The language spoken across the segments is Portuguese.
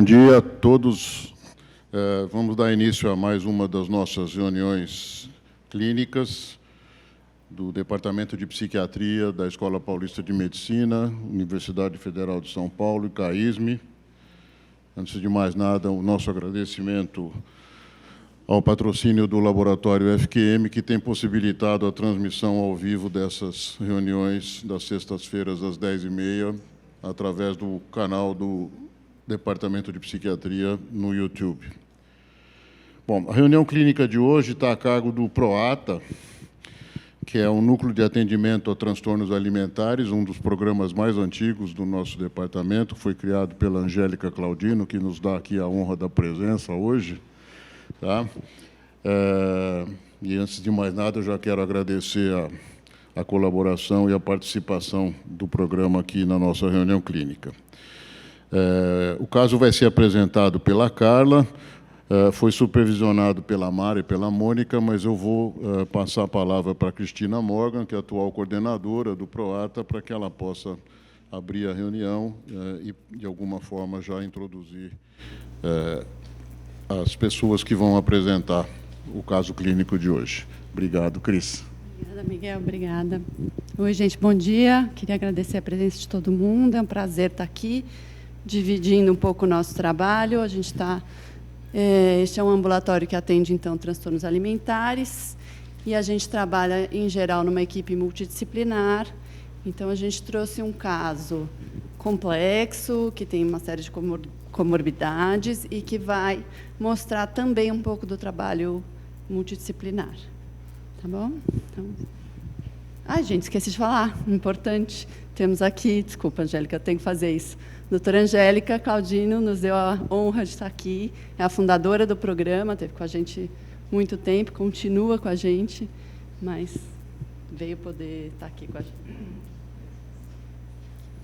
Bom dia a todos. Vamos dar início a mais uma das nossas reuniões clínicas do Departamento de Psiquiatria da Escola Paulista de Medicina, Universidade Federal de São Paulo e CAISM. Antes de mais nada, o nosso agradecimento ao patrocínio do Laboratório FQM, que tem possibilitado a transmissão ao vivo dessas reuniões das sextas-feiras às 10h30, através do canal do Departamento de Psiquiatria no YouTube. Bom, a reunião clínica de hoje está a cargo do PROATA, que é um núcleo de atendimento a transtornos alimentares, um dos programas mais antigos do nosso departamento, foi criado pela Angélica Claudino, que nos dá aqui a honra da presença hoje. Tá? E, antes de mais nada, eu já quero agradecer a colaboração e a participação do programa aqui na nossa reunião clínica. O caso vai ser apresentado pela Carla, foi supervisionado pela Mara e pela Mônica, mas eu vou passar a palavra para a Cristina Morgan, que é a atual coordenadora do PROATA, para que ela possa abrir a reunião e, de alguma forma, já introduzir as pessoas que vão apresentar o caso clínico de hoje. Obrigado, Cris. Obrigada, Miguel. Obrigada. Oi, gente, bom dia. Queria agradecer a presença de todo mundo. É um prazer estar aqui, dividindo um pouco o nosso trabalho. A gente está... Este é um ambulatório que atende, então, transtornos alimentares, e a gente trabalha, em geral, numa equipe multidisciplinar. Então, a gente trouxe um caso complexo, que tem uma série de comorbidades e que vai mostrar também um pouco do trabalho multidisciplinar. Tá bom? Então... Ai, gente, esqueci de falar, importante. Temos aqui, desculpa, Angélica, eu tenho que fazer isso. Doutora Angélica Claudino nos deu a honra de estar aqui, é a fundadora do programa, esteve com a gente muito tempo, continua com a gente, mas veio poder estar aqui com a gente.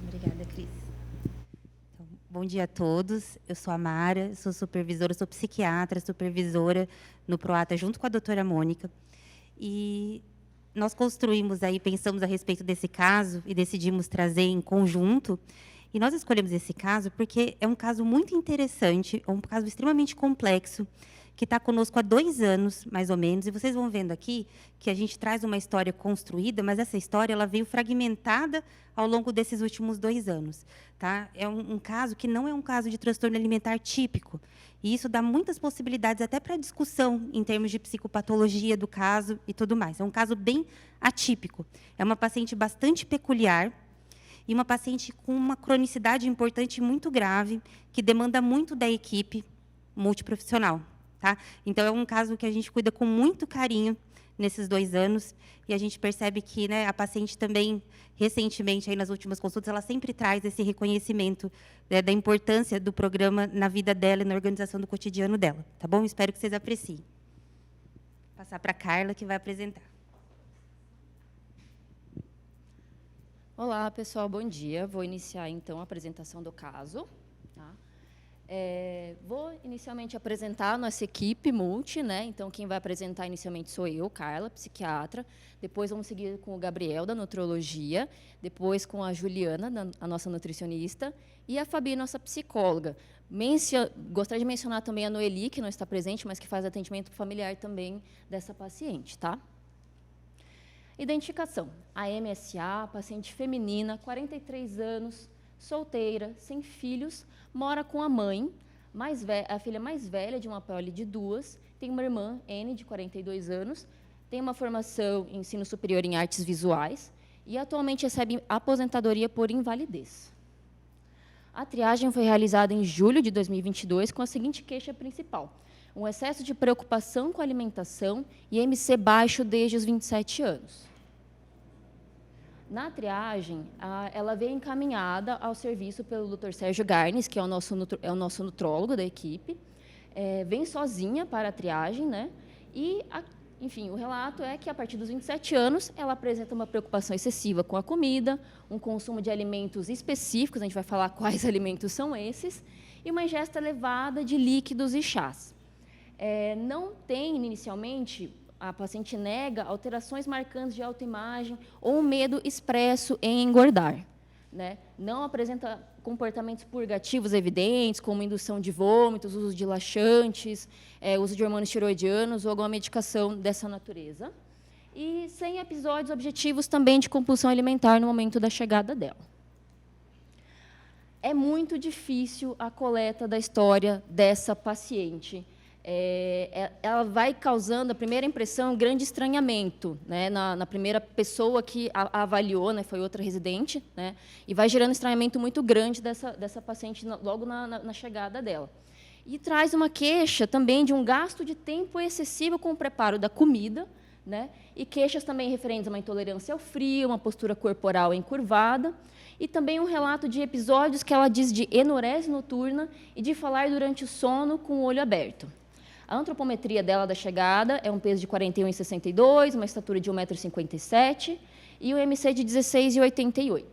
Obrigada, Cris. Então, bom dia a todos. Eu sou a Mara, sou supervisora, sou psiquiatra, supervisora no PROATA, junto com a doutora Mônica. E nós construímos aí, pensamos a respeito desse caso e decidimos trazer em conjunto. E nós escolhemos esse caso porque é um caso muito interessante, é um caso extremamente complexo, que está conosco há 2 anos, mais ou menos, e vocês vão vendo aqui que a gente traz uma história construída, mas essa história ela veio fragmentada ao longo desses últimos 2 anos. Tá? É um caso que não é um caso de transtorno alimentar típico, e isso dá muitas possibilidades até para discussão em termos de psicopatologia do caso e tudo mais. É um caso bem atípico. É uma paciente bastante peculiar, e uma paciente com uma cronicidade importante e muito grave, que demanda muito da equipe multiprofissional. Tá? Então, é um caso que a gente cuida com muito carinho nesses 2 anos, e a gente percebe que, né, a paciente também, recentemente, aí nas últimas consultas, ela sempre traz esse reconhecimento, né, da importância do programa na vida dela e na organização do cotidiano dela. Tá bom? Espero que vocês apreciem. Vou passar para a Carla, que vai apresentar. Olá, pessoal, bom dia. Vou iniciar, então, a apresentação do caso. Tá? Vou, inicialmente, apresentar a nossa equipe multi, né? Então, quem vai apresentar inicialmente sou eu, Carla, psiquiatra. Depois, vamos seguir com o Gabriel, da nutrologia. Depois, com a Juliana, a nossa nutricionista. E a Fabi, nossa psicóloga. Gostaria de mencionar também a Noeli, que não está presente, mas que faz atendimento familiar também dessa paciente, tá? Identificação. A MSA, paciente feminina, 43 anos, solteira, sem filhos, mora com a mãe, a filha mais velha de uma prole de 2, tem uma irmã, N, de 42 anos, tem uma formação em ensino superior em artes visuais e atualmente recebe aposentadoria por invalidez. A triagem foi realizada em julho de 2022 com a seguinte queixa principal: um excesso de preocupação com a alimentação e MC baixo desde os 27 anos. Na triagem, ela veio encaminhada ao serviço pelo Dr. Sérgio Garnes, que é o nosso nutrólogo da equipe. Vem sozinha para a triagem, né? E, enfim, o relato é que, a partir dos 27 anos, ela apresenta uma preocupação excessiva com a comida, um consumo de alimentos específicos, a gente vai falar quais alimentos são esses, e uma ingesta elevada de líquidos e chás. Não tem, inicialmente, a paciente nega alterações marcantes de autoimagem ou um medo expresso em engordar. né? Não apresenta comportamentos purgativos evidentes, como indução de vômitos, uso de laxantes, uso de hormônios tiroidianos ou alguma medicação dessa natureza. E sem episódios objetivos também de compulsão alimentar no momento da chegada dela. É muito difícil a coleta da história dessa paciente. Ela vai causando, a primeira impressão, um grande estranhamento, né, na primeira pessoa que a avaliou, né, foi outra residente, né, e vai gerando um estranhamento muito grande dessa paciente logo na chegada dela. E traz uma queixa também de um gasto de tempo excessivo com o preparo da comida, né, e queixas também referentes a uma intolerância ao frio, uma postura corporal encurvada, e também um relato de episódios que ela diz de enurese noturna e de falar durante o sono com o olho aberto. A antropometria dela da chegada é um peso de 41,62, uma estatura de 1,57 m e um MC de 16,88.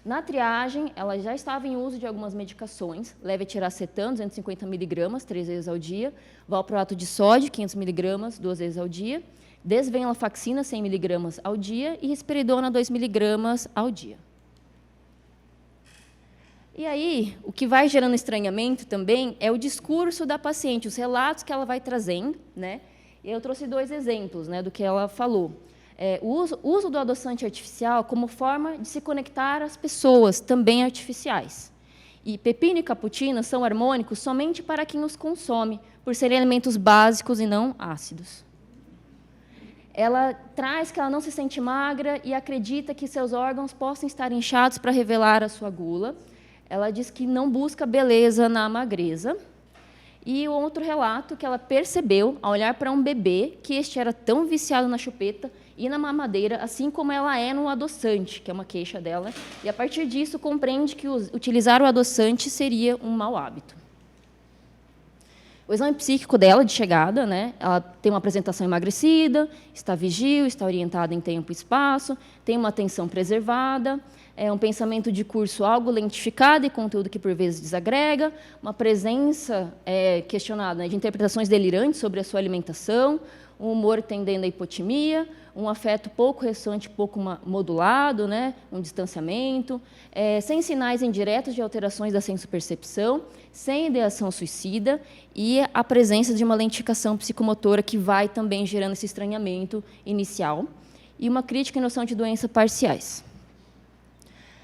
Na triagem, ela já estava em uso de algumas medicações, levetiracetam, 250 mg, 3 vezes ao dia, valproato de sódio, 500 mg, 2 vezes ao dia, desvenlafaxina, 100 mg ao dia e risperidona, 2 mg ao dia. E aí, o que vai gerando estranhamento também é o discurso da paciente, os relatos que ela vai trazendo, né? E eu trouxe 2 exemplos, né, do que ela falou. O uso do adoçante artificial como forma de se conectar às pessoas, também artificiais. E pepino e cappuccino são harmônicos somente para quem os consome, por serem alimentos básicos e não ácidos. Ela traz que ela não se sente magra e acredita que seus órgãos possam estar inchados para revelar a sua gula. Ela diz que não busca beleza na magreza. E o outro relato que ela percebeu, ao olhar para um bebê, que este era tão viciado na chupeta e na mamadeira, assim como ela é no adoçante, que é uma queixa dela, e, a partir disso, compreende que utilizar o adoçante seria um mau hábito. O exame psíquico dela, de chegada, né, ela tem uma apresentação emagrecida, está vigil, está orientada em tempo e espaço, tem uma atenção preservada, um pensamento de curso algo lentificado e conteúdo que, por vezes, desagrega, uma presença questionada, né, de interpretações delirantes sobre a sua alimentação, um humor tendendo à hipotimia, um afeto pouco ressonante, pouco modulado, né, um distanciamento, sem sinais indiretos de alterações da sensopercepção, sem ideação suicida e a presença de uma lentificação psicomotora que vai também gerando esse estranhamento inicial e uma crítica e noção de doença parciais.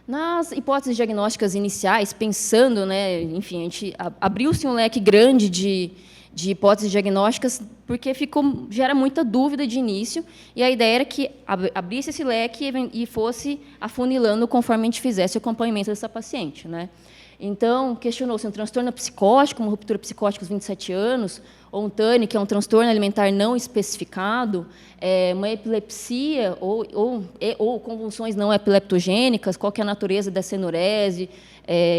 Nas hipóteses diagnósticas iniciais, pensando, né, enfim, a gente abriu-se um leque grande de hipóteses diagnósticas, porque gera muita dúvida de início, e a ideia era que abrisse esse leque e fosse afunilando conforme a gente fizesse o acompanhamento dessa paciente, né? Então, questionou-se um transtorno psicótico, uma ruptura psicótica aos 27 anos, ou um TANI, que é um transtorno alimentar não especificado, uma epilepsia ou convulsões não epileptogênicas, qual que é a natureza dessa enurese,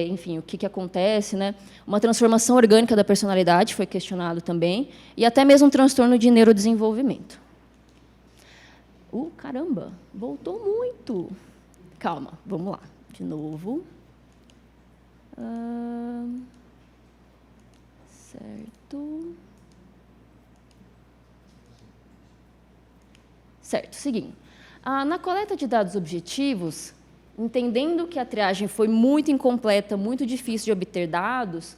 enfim, o que acontece, né? Uma transformação orgânica da personalidade foi questionado também, e até mesmo um transtorno de neurodesenvolvimento. Caramba, voltou muito. Calma, vamos lá, de novo. Certo, seguindo. Na coleta de dados objetivos, entendendo que a triagem foi muito incompleta, muito difícil de obter dados,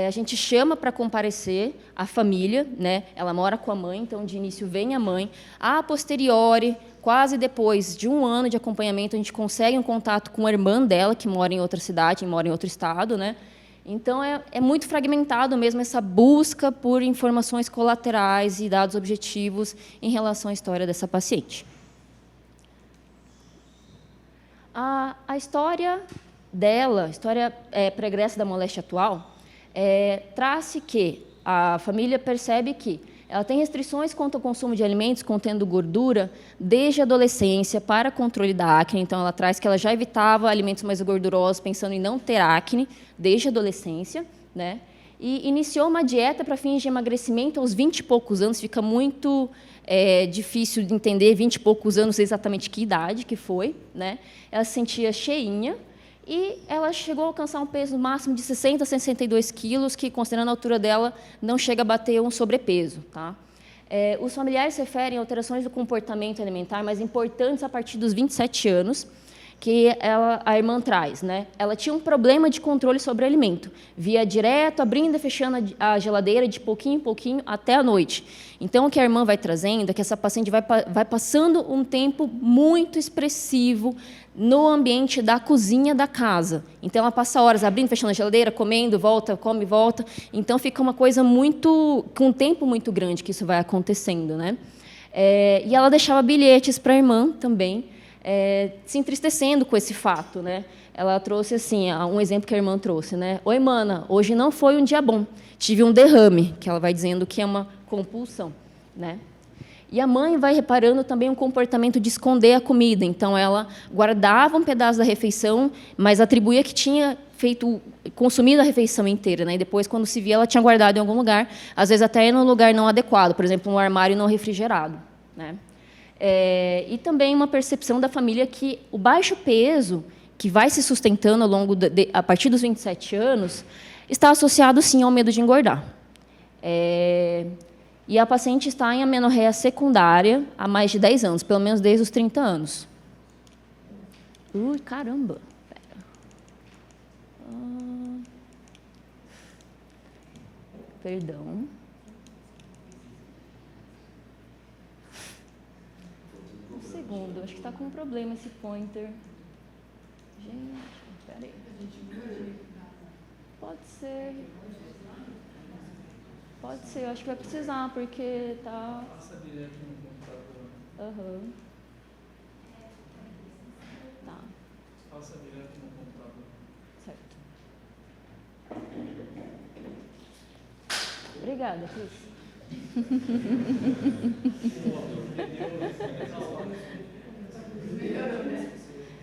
a gente chama para comparecer a família, né? Ela mora com a mãe, então, de início, vem a mãe. A posteriori, quase depois de 1 ano de acompanhamento, a gente consegue um contato com a irmã dela, que mora em outra cidade, mora em outro estado, né? Então, é muito fragmentado mesmo essa busca por informações colaterais e dados objetivos em relação à história dessa paciente. A história dela, a história pregressa da moléstia atual, traz que a família percebe que ela tem restrições quanto ao consumo de alimentos contendo gordura desde a adolescência para controle da acne. Então, ela traz que ela já evitava alimentos mais gordurosos, pensando em não ter acne desde a adolescência, né? E iniciou uma dieta para fins de emagrecimento aos 20 e poucos anos. Fica muito difícil de entender 20 e poucos anos exatamente que idade que foi, né? Ela se sentia cheinha e ela chegou a alcançar um peso máximo de 60 a 62 quilos, que, considerando a altura dela, não chega a bater um sobrepeso, tá? Os familiares referem a alterações do comportamento alimentar mais importantes a partir dos 27 anos, que a irmã traz, né? Ela tinha um problema de controle sobre o alimento, via direto, abrindo e fechando a geladeira de pouquinho em pouquinho até a noite. Então, o que a irmã vai trazendo é que essa paciente vai passando um tempo muito expressivo no ambiente da cozinha da casa. Então, ela passa horas abrindo, fechando a geladeira, comendo, volta, come, volta. Então, fica uma coisa muito, com um tempo muito grande que isso vai acontecendo, né? E ela deixava bilhetes para a irmã também, se entristecendo com esse fato, né? Ela trouxe assim, um exemplo que a irmã trouxe, né? Oi, mana, hoje não foi um dia bom. Tive um derrame, que ela vai dizendo que é uma compulsão, né? E a mãe vai reparando também um comportamento de esconder a comida. Então, ela guardava um pedaço da refeição, mas atribuía que tinha consumido a refeição inteira, né? E depois, quando se via, ela tinha guardado em algum lugar, às vezes até em um lugar não adequado, por exemplo, um armário não refrigerado, né? E também uma percepção da família que o baixo peso, que vai se sustentando ao longo a partir dos 27 anos, está associado, sim, ao medo de engordar. E a paciente está em amenorreia secundária há mais de 10 anos, pelo menos desde os 30 anos. Ui, caramba! Perdão. Um segundo, acho que está com um problema esse pointer. Gente, peraí. Pode ser. Pode ser, eu acho que vai precisar, porque tá... Passa direto no computador. Aham. Tá. Passa direto no computador. Certo. Obrigada, Cris.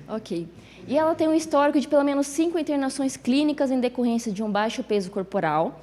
Ok. E ela tem um histórico de pelo menos 5 internações clínicas em decorrência de um baixo peso corporal.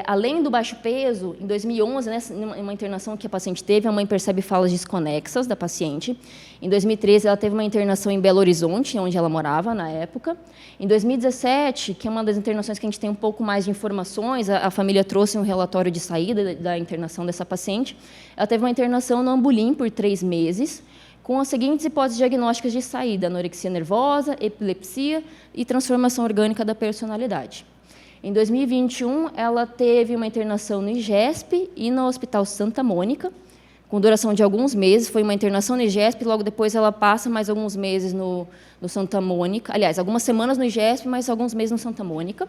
Além do baixo peso, em 2011, né, em uma internação que a paciente teve, a mãe percebe falas desconexas da paciente. Em 2013, ela teve uma internação em Belo Horizonte, onde ela morava na época. Em 2017, que é uma das internações que a gente tem um pouco mais de informações, a família trouxe um relatório de saída da internação dessa paciente. Ela teve uma internação no Ambulim por 3 meses, com as seguintes hipóteses diagnósticas de saída: anorexia nervosa, epilepsia e transformação orgânica da personalidade. Em 2021, ela teve uma internação no IGESP e no Hospital Santa Mônica, com duração de alguns meses. Foi uma internação no IGESP, logo depois ela passa mais alguns meses no Santa Mônica. Aliás, algumas semanas no IGESP, mais alguns meses no Santa Mônica.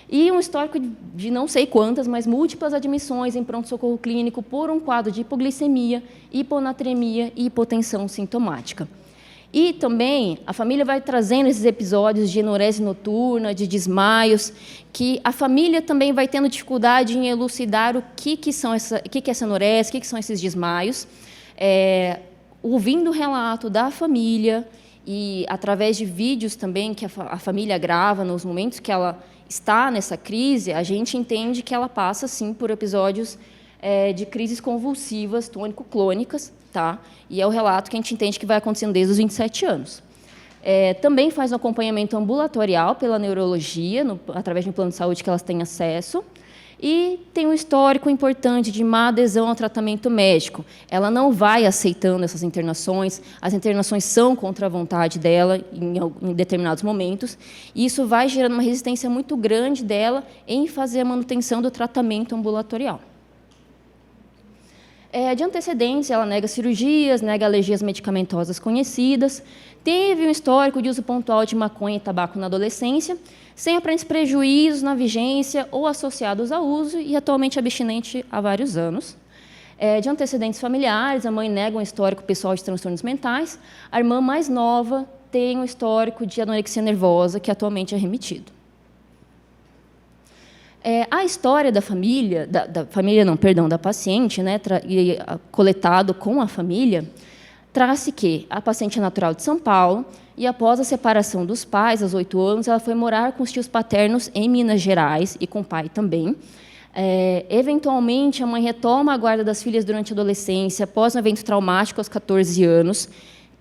E um histórico de não sei quantas, mas múltiplas admissões em pronto-socorro clínico por um quadro de hipoglicemia, hiponatremia e hipotensão sintomática. E também a família vai trazendo esses episódios de enurese noturna, de desmaios, que a família também vai tendo dificuldade em elucidar o que é essa enurese, o que são esses desmaios. Ouvindo o relato da família e através de vídeos também que a família grava nos momentos que ela está nessa crise, a gente entende que ela passa, sim, por episódios de crises convulsivas, tônico-clônicas, tá? E é o relato que a gente entende que vai acontecendo desde os 27 anos. Também faz um acompanhamento ambulatorial pela neurologia, através de um plano de saúde que elas têm acesso, e tem um histórico importante de má adesão ao tratamento médico. Ela não vai aceitando essas internações, as internações são contra a vontade dela em determinados momentos, e isso vai gerando uma resistência muito grande dela em fazer a manutenção do tratamento ambulatorial. De antecedentes, ela nega cirurgias, nega alergias medicamentosas conhecidas, teve um histórico de uso pontual de maconha e tabaco na adolescência, sem aparentes prejuízos na vigência ou associados ao uso, e atualmente abstinente há vários anos. De antecedentes familiares, a mãe nega um histórico pessoal de transtornos mentais, a irmã mais nova tem um histórico de anorexia nervosa, que atualmente é remitido. A história da família, da paciente, né, coletado com a família, traz que a paciente é natural de São Paulo e, após a separação dos pais, aos 8 anos, ela foi morar com os tios paternos em Minas Gerais e com o pai também. Eventualmente, a mãe retoma a guarda das filhas durante a adolescência, após um evento traumático aos 14 anos,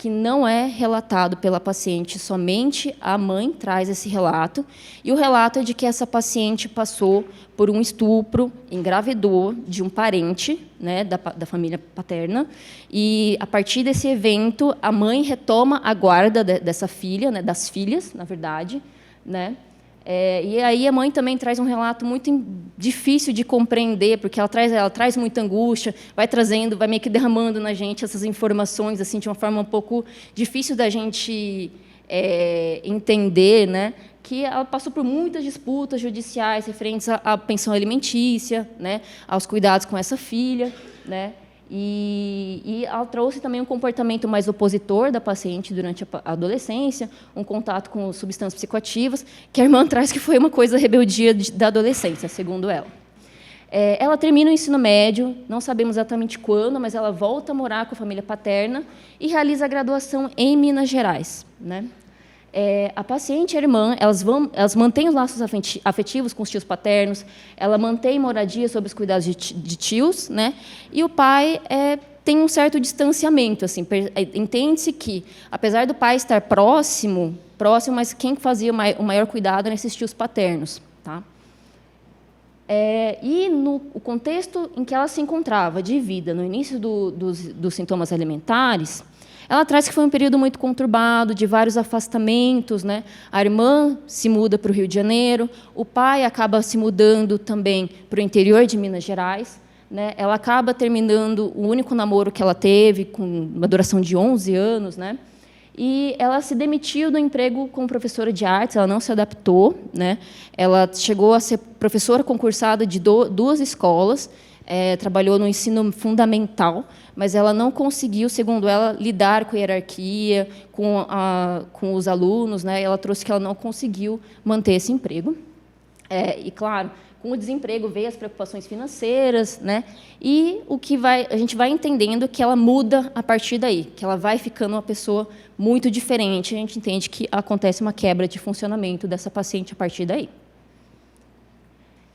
que não é relatado pela paciente, somente a mãe traz esse relato, e o relato é de que essa paciente passou por um estupro, engravidou de um parente, né, da família paterna, e, a partir desse evento, a mãe retoma a guarda dessa filha, né, das filhas, na verdade, né. E aí a mãe também traz um relato muito difícil de compreender, porque ela traz muita angústia, vai meio que derramando na gente essas informações assim de uma forma um pouco difícil da gente entender, né? Que ela passou por muitas disputas judiciais referentes à pensão alimentícia, né? Aos cuidados com essa filha, né? E ela trouxe também um comportamento mais opositor da paciente durante a adolescência, um contato com substâncias psicoativas, que a irmã traz que foi uma coisa rebeldia da adolescência, segundo ela. Ela termina o ensino médio, não sabemos exatamente quando, mas ela volta a morar com a família paterna e realiza a graduação em Minas Gerais, né? A paciente e a irmã, elas mantêm os laços afetivos com os tios paternos, ela mantém moradia sob os cuidados de tios, né? E o pai tem um certo distanciamento, assim, entende-se que, apesar do pai estar próximo, mas quem fazia o maior cuidado eram esses tios paternos, tá? E no contexto em que ela se encontrava de vida, no início dos sintomas alimentares, ela traz que foi um período muito conturbado, de vários afastamentos, né? A irmã se muda para o Rio de Janeiro, o pai acaba se mudando também para o interior de Minas Gerais, né? Ela acaba terminando o único namoro que ela teve, com uma duração de 11 anos, né? E ela se demitiu do emprego como professora de artes, ela não se adaptou, né? Ela chegou a ser professora concursada de duas escolas, trabalhou no ensino fundamental, mas ela não conseguiu, segundo ela, lidar com a hierarquia, com os alunos, né? Ela trouxe que ela não conseguiu manter esse emprego. E, claro, com o desemprego veio as preocupações financeiras, né? E a gente vai entendendo que ela muda a partir daí, que ela vai ficando uma pessoa muito diferente. A gente entende que acontece uma quebra de funcionamento dessa paciente a partir daí.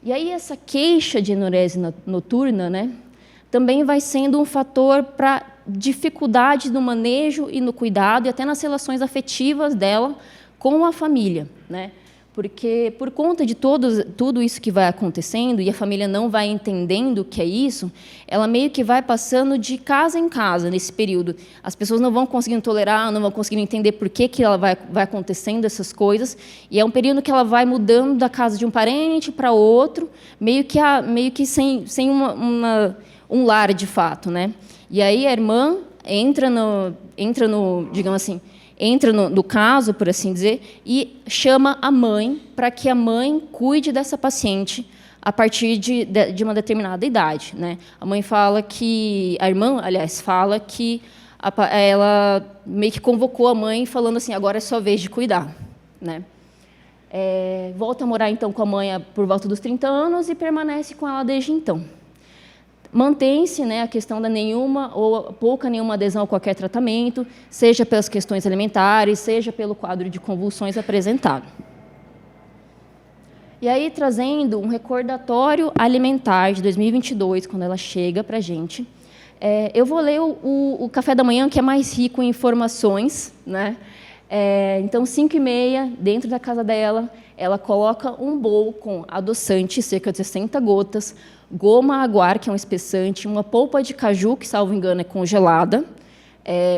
E aí essa queixa de enurese noturna, né, também vai sendo um fator para dificuldade no manejo e no cuidado e até nas relações afetivas dela com a família, né? Porque, por conta de tudo isso que vai acontecendo, e a família não vai entendendo o que é isso, ela meio que vai passando de casa em casa nesse período. As pessoas não vão conseguindo tolerar, não vão conseguindo entender por que ela vai acontecendo essas coisas, e é um período que ela vai mudando da casa de um parente para outro, meio que sem um lar, de fato, né? E aí a irmã entra no digamos assim, entra no caso, por assim dizer, e chama a mãe para que a mãe cuide dessa paciente a partir de uma determinada idade, né? A mãe fala que... A irmã, aliás, fala que ela meio que convocou a mãe falando assim, agora é sua vez de cuidar, né? Volta a morar, então, com a mãe por volta dos 30 anos e permanece com ela desde então. Mantém-se, né, a questão da nenhuma ou nenhuma adesão a qualquer tratamento, seja pelas questões alimentares, seja pelo quadro de convulsões apresentado. E aí, trazendo um recordatório alimentar de 2022, quando ela chega para a gente, eu vou ler o café da manhã, que é mais rico em informações, né? Então, 5h30, dentro da casa dela, ela coloca um bowl com adoçante, cerca de 60 gotas, goma aguar, que é um espessante, uma polpa de caju, que, salvo engano, é congelada,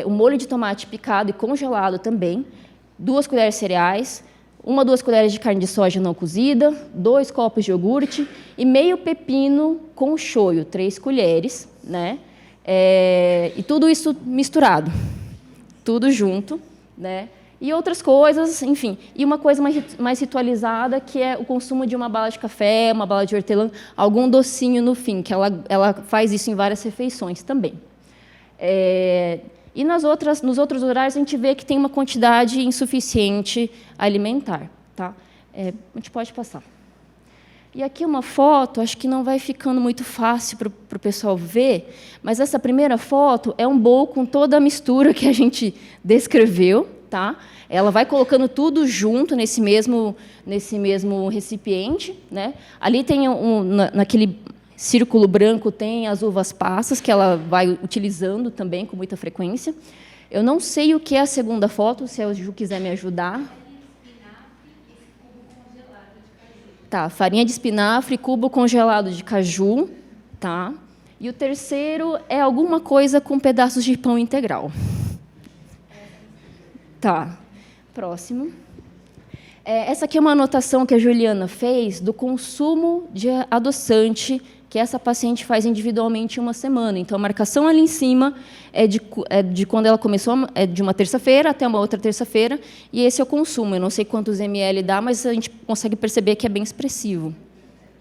um molho de tomate picado e congelado também, 2 colheres de cereais, 2 colheres de carne de soja não cozida, 2 copos de iogurte e meio pepino com shoyu, 3 colheres, né? E tudo isso misturado, tudo junto, né? E outras coisas, enfim. E uma coisa mais ritualizada, que é o consumo de uma bala de café, uma bala de hortelã, algum docinho no fim, que ela faz isso em várias refeições também. E nos outros horários, a gente vê que tem uma quantidade insuficiente alimentar. Tá? A gente pode passar. E aqui uma foto, acho que não vai ficando muito fácil para o pessoal ver, mas essa primeira foto é um bowl com toda a mistura que a gente descreveu. Tá? Ela vai colocando tudo junto nesse mesmo recipiente, né? Ali tem naquele círculo branco tem as uvas passas, que ela vai utilizando também com muita frequência. Eu não sei o que é a segunda foto, se a Ju quiser me ajudar. Tá, farinha de espinafre, cubo congelado de caju, tá? E o terceiro é alguma coisa com pedaços de pão integral. Tá, próximo. Essa aqui é uma anotação que a Juliana fez do consumo de adoçante que essa paciente faz individualmente em uma semana. Então, a marcação ali em cima é de quando ela começou, é de uma terça-feira até uma outra terça-feira, e esse é o consumo. Eu não sei quantos ml dá, mas a gente consegue perceber que é bem expressivo.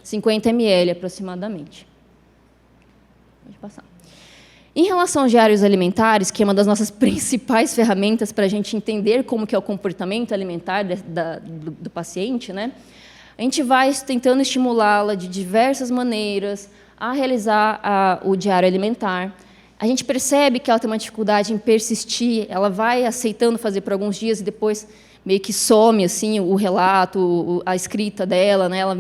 50 ml, aproximadamente. Pode passar. Em relação aos diários alimentares, que é uma das nossas principais ferramentas para a gente entender como que é o comportamento alimentar do paciente, né? A gente vai tentando estimulá-la de diversas maneiras a realizar o diário alimentar. A gente percebe que ela tem uma dificuldade em persistir, ela vai aceitando fazer por alguns dias e depois meio que some assim, o relato, a escrita dela, né? Ela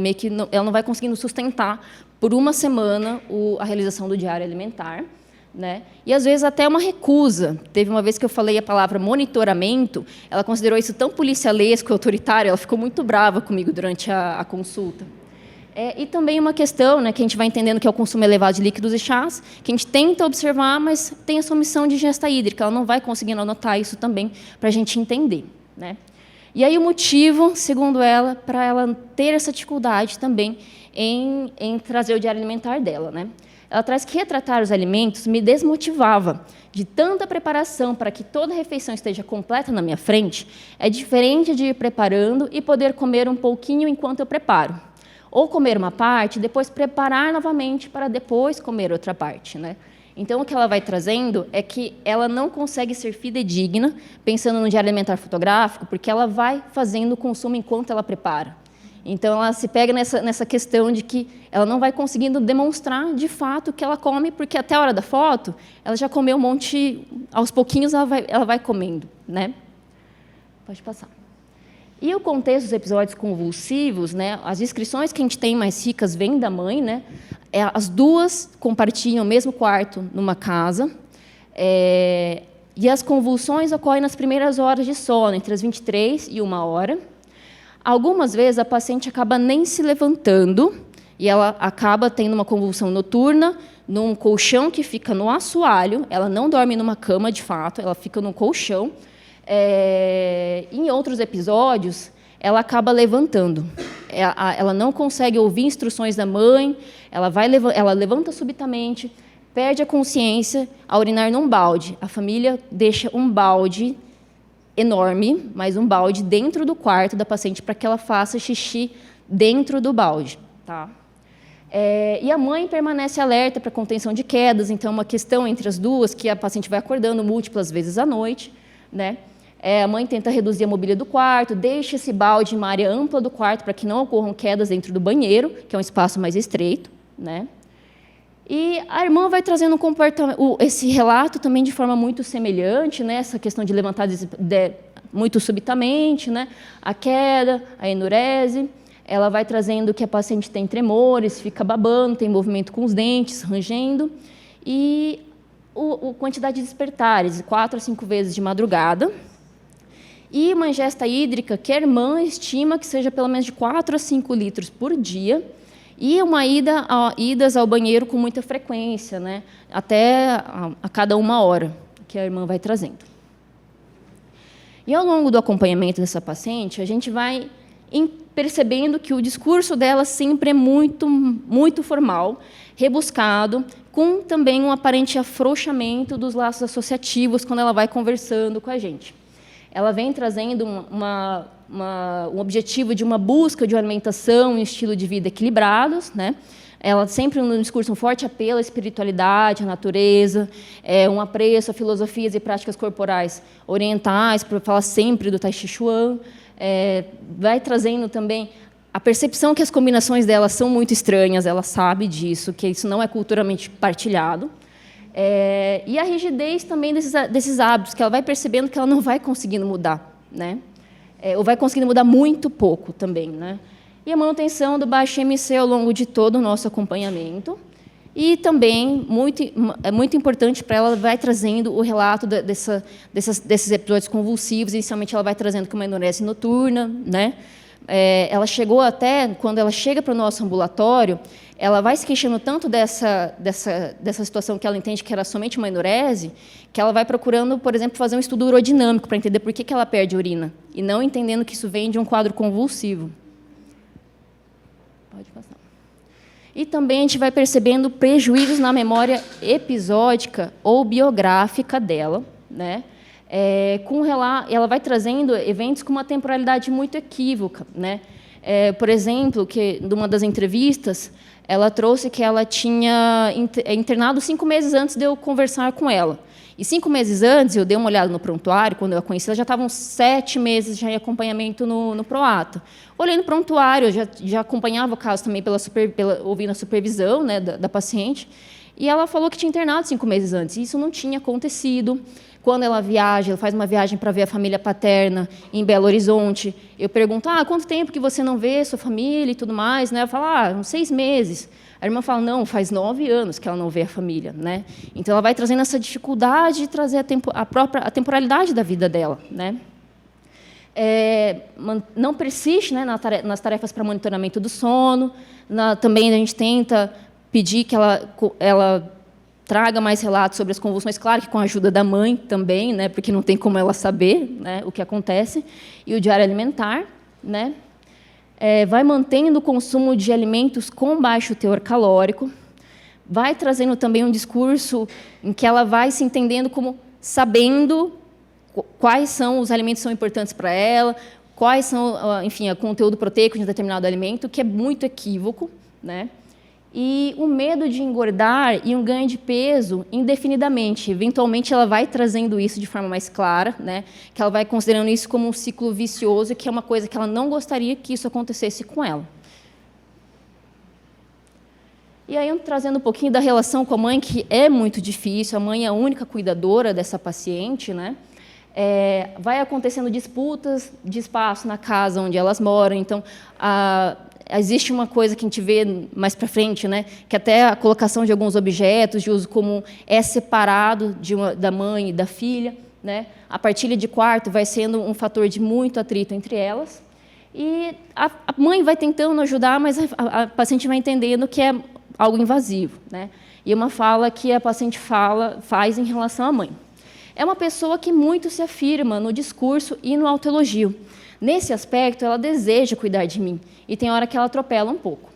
não vai conseguindo sustentar por uma semana a realização do diário alimentar. Né? E, às vezes, até uma recusa. Teve uma vez que eu falei a palavra monitoramento, ela considerou isso tão policialesco e autoritário, ela ficou muito brava comigo durante a consulta. E também uma questão, né, que a gente vai entendendo que é o consumo elevado de líquidos e chás, que a gente tenta observar, mas tem a sua omissão de ingesta hídrica, ela não vai conseguindo anotar isso também para a gente entender. Né? E aí o motivo, segundo ela, para ela ter essa dificuldade também em trazer o diário alimentar dela, né? Ela traz que retratar os alimentos me desmotivava. De tanta preparação para que toda a refeição esteja completa na minha frente, é diferente de ir preparando e poder comer um pouquinho enquanto eu preparo. Ou comer uma parte, depois preparar novamente para depois comer outra parte. Né? Então, o que ela vai trazendo é que ela não consegue ser fidedigna, pensando no diário alimentar fotográfico, porque ela vai fazendo o consumo enquanto ela prepara. Então, ela se pega nessa questão de que ela não vai conseguindo demonstrar, de fato, o que ela come, porque até a hora da foto, ela já comeu um monte, aos pouquinhos ela vai comendo. Né? Pode passar. E o contexto dos episódios convulsivos, né, as descrições que a gente tem mais ricas vêm da mãe, né? As duas compartilham o mesmo quarto numa casa, e as convulsões ocorrem nas primeiras horas de sono, entre as 23 e 1h. Algumas vezes, a paciente acaba nem se levantando e ela acaba tendo uma convulsão noturna num colchão que fica no assoalho. Ela não dorme numa cama, de fato, ela fica num colchão. Em outros episódios, ela acaba levantando. Ela não consegue ouvir instruções da mãe, ela levanta subitamente, perde a consciência ao urinar num balde. A família deixa um balde enorme, mas um balde dentro do quarto da paciente para que ela faça xixi dentro do balde. Tá? E a mãe permanece alerta para contenção de quedas, então é uma questão entre as duas, que a paciente vai acordando múltiplas vezes à noite. Né? A mãe tenta reduzir a mobília do quarto, deixa esse balde em uma área ampla do quarto para que não ocorram quedas dentro do banheiro, que é um espaço mais estreito. Né? E a irmã vai trazendo esse relato também de forma muito semelhante, né? Essa questão de levantar muito subitamente, né? A queda, a enurese. Ela vai trazendo que a paciente tem tremores, fica babando, tem movimento com os dentes, rangendo. E a quantidade de despertares, 4 a 5 vezes de madrugada. E uma ingesta hídrica que a irmã estima que seja pelo menos de 4 a 5 litros por dia. E idas ao banheiro com muita frequência, né? Até a cada 1h, que a irmã vai trazendo. E, ao longo do acompanhamento dessa paciente, a gente vai percebendo que o discurso dela sempre é muito, muito formal, rebuscado, com também um aparente afrouxamento dos laços associativos quando ela vai conversando com a gente. Ela vem trazendo um objetivo de uma busca de uma alimentação e um estilo de vida equilibrados, né? Ela sempre um discurso, um forte apelo à espiritualidade, à natureza, um apreço a filosofias e práticas corporais orientais, para falar sempre do Tai Chi Chuan, vai trazendo também a percepção que as combinações dela são muito estranhas, ela sabe disso, que isso não é culturalmente partilhado. E a rigidez também desses hábitos, que ela vai percebendo que ela não vai conseguindo mudar, né? Ou vai conseguindo mudar muito pouco também. Né? E a manutenção do baixo IMC ao longo de todo o nosso acompanhamento. E também, é muito importante para ela, vai trazendo o relato desses episódios convulsivos. Inicialmente, ela vai trazendo que uma enurese noturna, né? Ela chegou até, quando ela chega para o nosso ambulatório, ela vai se queixando tanto dessa situação que ela entende que era somente uma enurese, que ela vai procurando, por exemplo, fazer um estudo urodinâmico para entender por que ela perde urina, e não entendendo que isso vem de um quadro convulsivo. Pode passar. E também a gente vai percebendo prejuízos na memória episódica ou biográfica dela, né? Ela vai trazendo eventos com uma temporalidade muito equívoca, né? Por exemplo, que de uma das entrevistas, ela trouxe que ela tinha internado 5 meses antes de eu conversar com ela. E 5 meses antes, eu dei uma olhada no prontuário, quando eu a conheci, ela já estavam 7 meses já em acompanhamento no Proata. Olhei no prontuário, eu já acompanhava o caso também ouvindo a supervisão, né, da paciente, e ela falou que tinha internado 5 meses antes. Isso não tinha acontecido. Quando ela viaja, ela faz uma viagem para ver a família paterna em Belo Horizonte. Eu pergunto, quanto tempo que você não vê sua família e tudo mais? Né? Ela fala, uns 6 meses. A irmã fala, não, faz 9 anos que ela não vê a família. Né? Então, ela vai trazendo essa dificuldade de trazer a temporalidade da vida dela. Né? Não persiste, né, nas tarefas para monitoramento do sono. Também a gente tenta pedir que ela traga mais relatos sobre as convulsões, claro que com a ajuda da mãe também, né, porque não tem como ela saber, né, o que acontece, e o diário alimentar, né, vai mantendo o consumo de alimentos com baixo teor calórico, vai trazendo também um discurso em que ela vai se entendendo como sabendo quais são os alimentos que são importantes para ela, quais são, enfim, o conteúdo proteico de um determinado alimento, que é muito equívoco, né? E o medo de engordar e um ganho de peso indefinidamente. Eventualmente, ela vai trazendo isso de forma mais clara, né? Que ela vai considerando isso como um ciclo vicioso, que é uma coisa que ela não gostaria que isso acontecesse com ela. E aí, trazendo um pouquinho da relação com a mãe, que é muito difícil, a mãe é a única cuidadora dessa paciente, né? Vai acontecendo disputas de espaço na casa onde elas moram, então, existe uma coisa que a gente vê mais para frente, né, que até a colocação de alguns objetos de uso comum é separado da mãe e da filha. Né? A partilha de quarto vai sendo um fator de muito atrito entre elas. E a mãe vai tentando ajudar, mas a paciente vai entendendo que é algo invasivo. Né? E uma fala que a paciente faz em relação à mãe. É uma pessoa que muito se afirma no discurso e no autoelogio. Nesse aspecto, ela deseja cuidar de mim, e tem hora que ela atropela um pouco.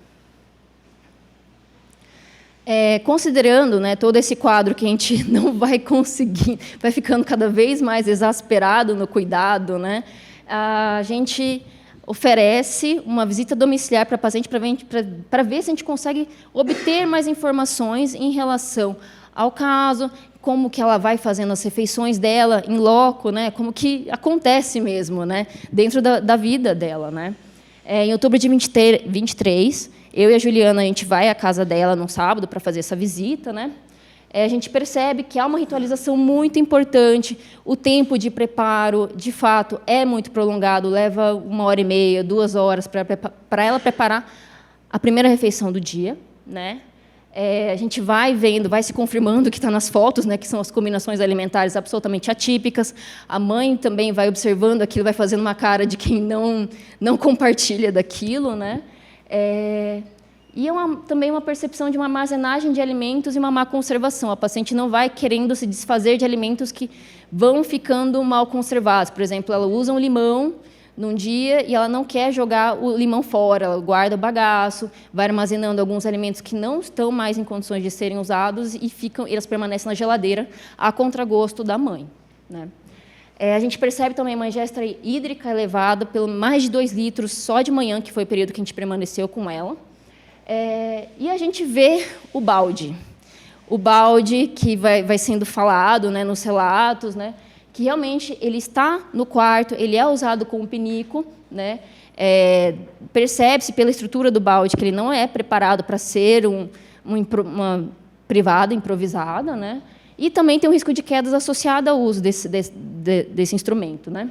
Considerando, né, todo esse quadro que a gente não vai conseguir, vai ficando cada vez mais exasperado no cuidado, né, a gente oferece uma visita domiciliar para a paciente para ver se a gente consegue obter mais informações em relação ao caso, como que ela vai fazendo as refeições dela em loco, né? Como que acontece mesmo, né? Dentro da vida dela. Né? Em outubro de 23, eu e a Juliana, a gente vai à casa dela num sábado para fazer essa visita. Né? A gente percebe que há uma ritualização muito importante, o tempo de preparo, de fato, é muito prolongado, leva 1h30, 2 horas para ela preparar a primeira refeição do dia. Né? A gente vai vendo, vai se confirmando o que está nas fotos, né, que são as combinações alimentares absolutamente atípicas. A mãe também vai observando aquilo, vai fazendo uma cara de quem não compartilha daquilo. Né? E também uma percepção de uma armazenagem de alimentos e uma má conservação. A paciente não vai querendo se desfazer de alimentos que vão ficando mal conservados. Por exemplo, ela usa um limão num dia e ela não quer jogar o limão fora, ela guarda o bagaço, vai armazenando alguns alimentos que não estão mais em condições de serem usados e elas permanecem na geladeira a contragosto da mãe. Né? A gente percebe também uma ingesta hídrica elevada, pelo mais de 2 litros só de manhã, que foi o período que a gente permaneceu com ela. E a gente vê o balde. O balde que vai sendo falado, né, nos relatos, né, que realmente ele está no quarto, ele é usado como pinico, né? Percebe-se pela estrutura do balde que ele não é preparado para ser uma privada improvisada, né? E também tem um risco de quedas associado ao uso desse instrumento. Né?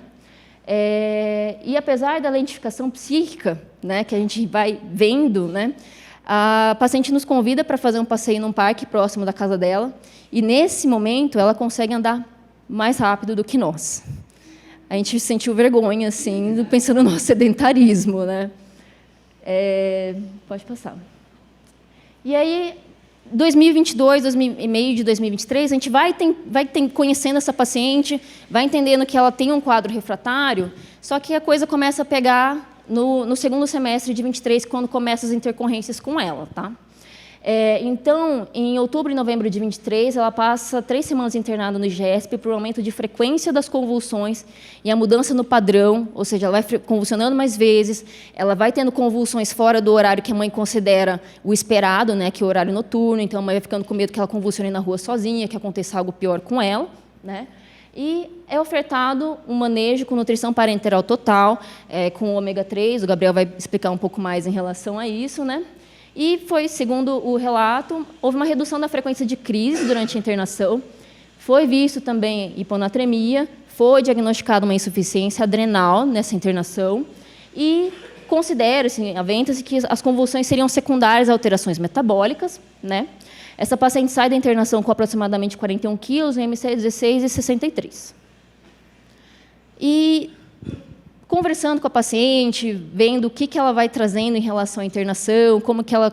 E, apesar da lentificação psíquica, né, que a gente vai vendo, né, A paciente nos convida para fazer um passeio num parque próximo da casa dela, e, nesse momento, ela consegue andar mais rápido do que nós. A gente sentiu vergonha, assim, pensando no nosso sedentarismo, né? Pode passar. E aí, 2022, meio de 2023, a gente vai conhecendo essa paciente, vai entendendo que ela tem um quadro refratário, só que a coisa começa a pegar no segundo semestre de 23, quando começam as intercorrências com ela, tá? Então, em outubro e novembro de 23, ela passa 3 semanas internada no IGESP por aumento de frequência das convulsões e a mudança no padrão, ou seja, ela vai convulsionando mais vezes, ela vai tendo convulsões fora do horário que a mãe considera o esperado, né, que é o horário noturno, então a mãe vai ficando com medo que ela convulsione na rua sozinha, que aconteça algo pior com ela, né? E é ofertado um manejo com nutrição parenteral total, com ômega 3, o Gabriel vai explicar um pouco mais em relação a isso, né? E foi, segundo o relato, houve uma redução da frequência de crise durante a internação, foi visto também hiponatremia, foi diagnosticada uma insuficiência adrenal nessa internação e considera-se, aventa-se que as convulsões seriam secundárias a alterações metabólicas, né? Essa paciente sai da internação com aproximadamente 41 quilos, IMC 16 e 63. E conversando com a paciente, vendo o que ela vai trazendo em relação à internação, como que ela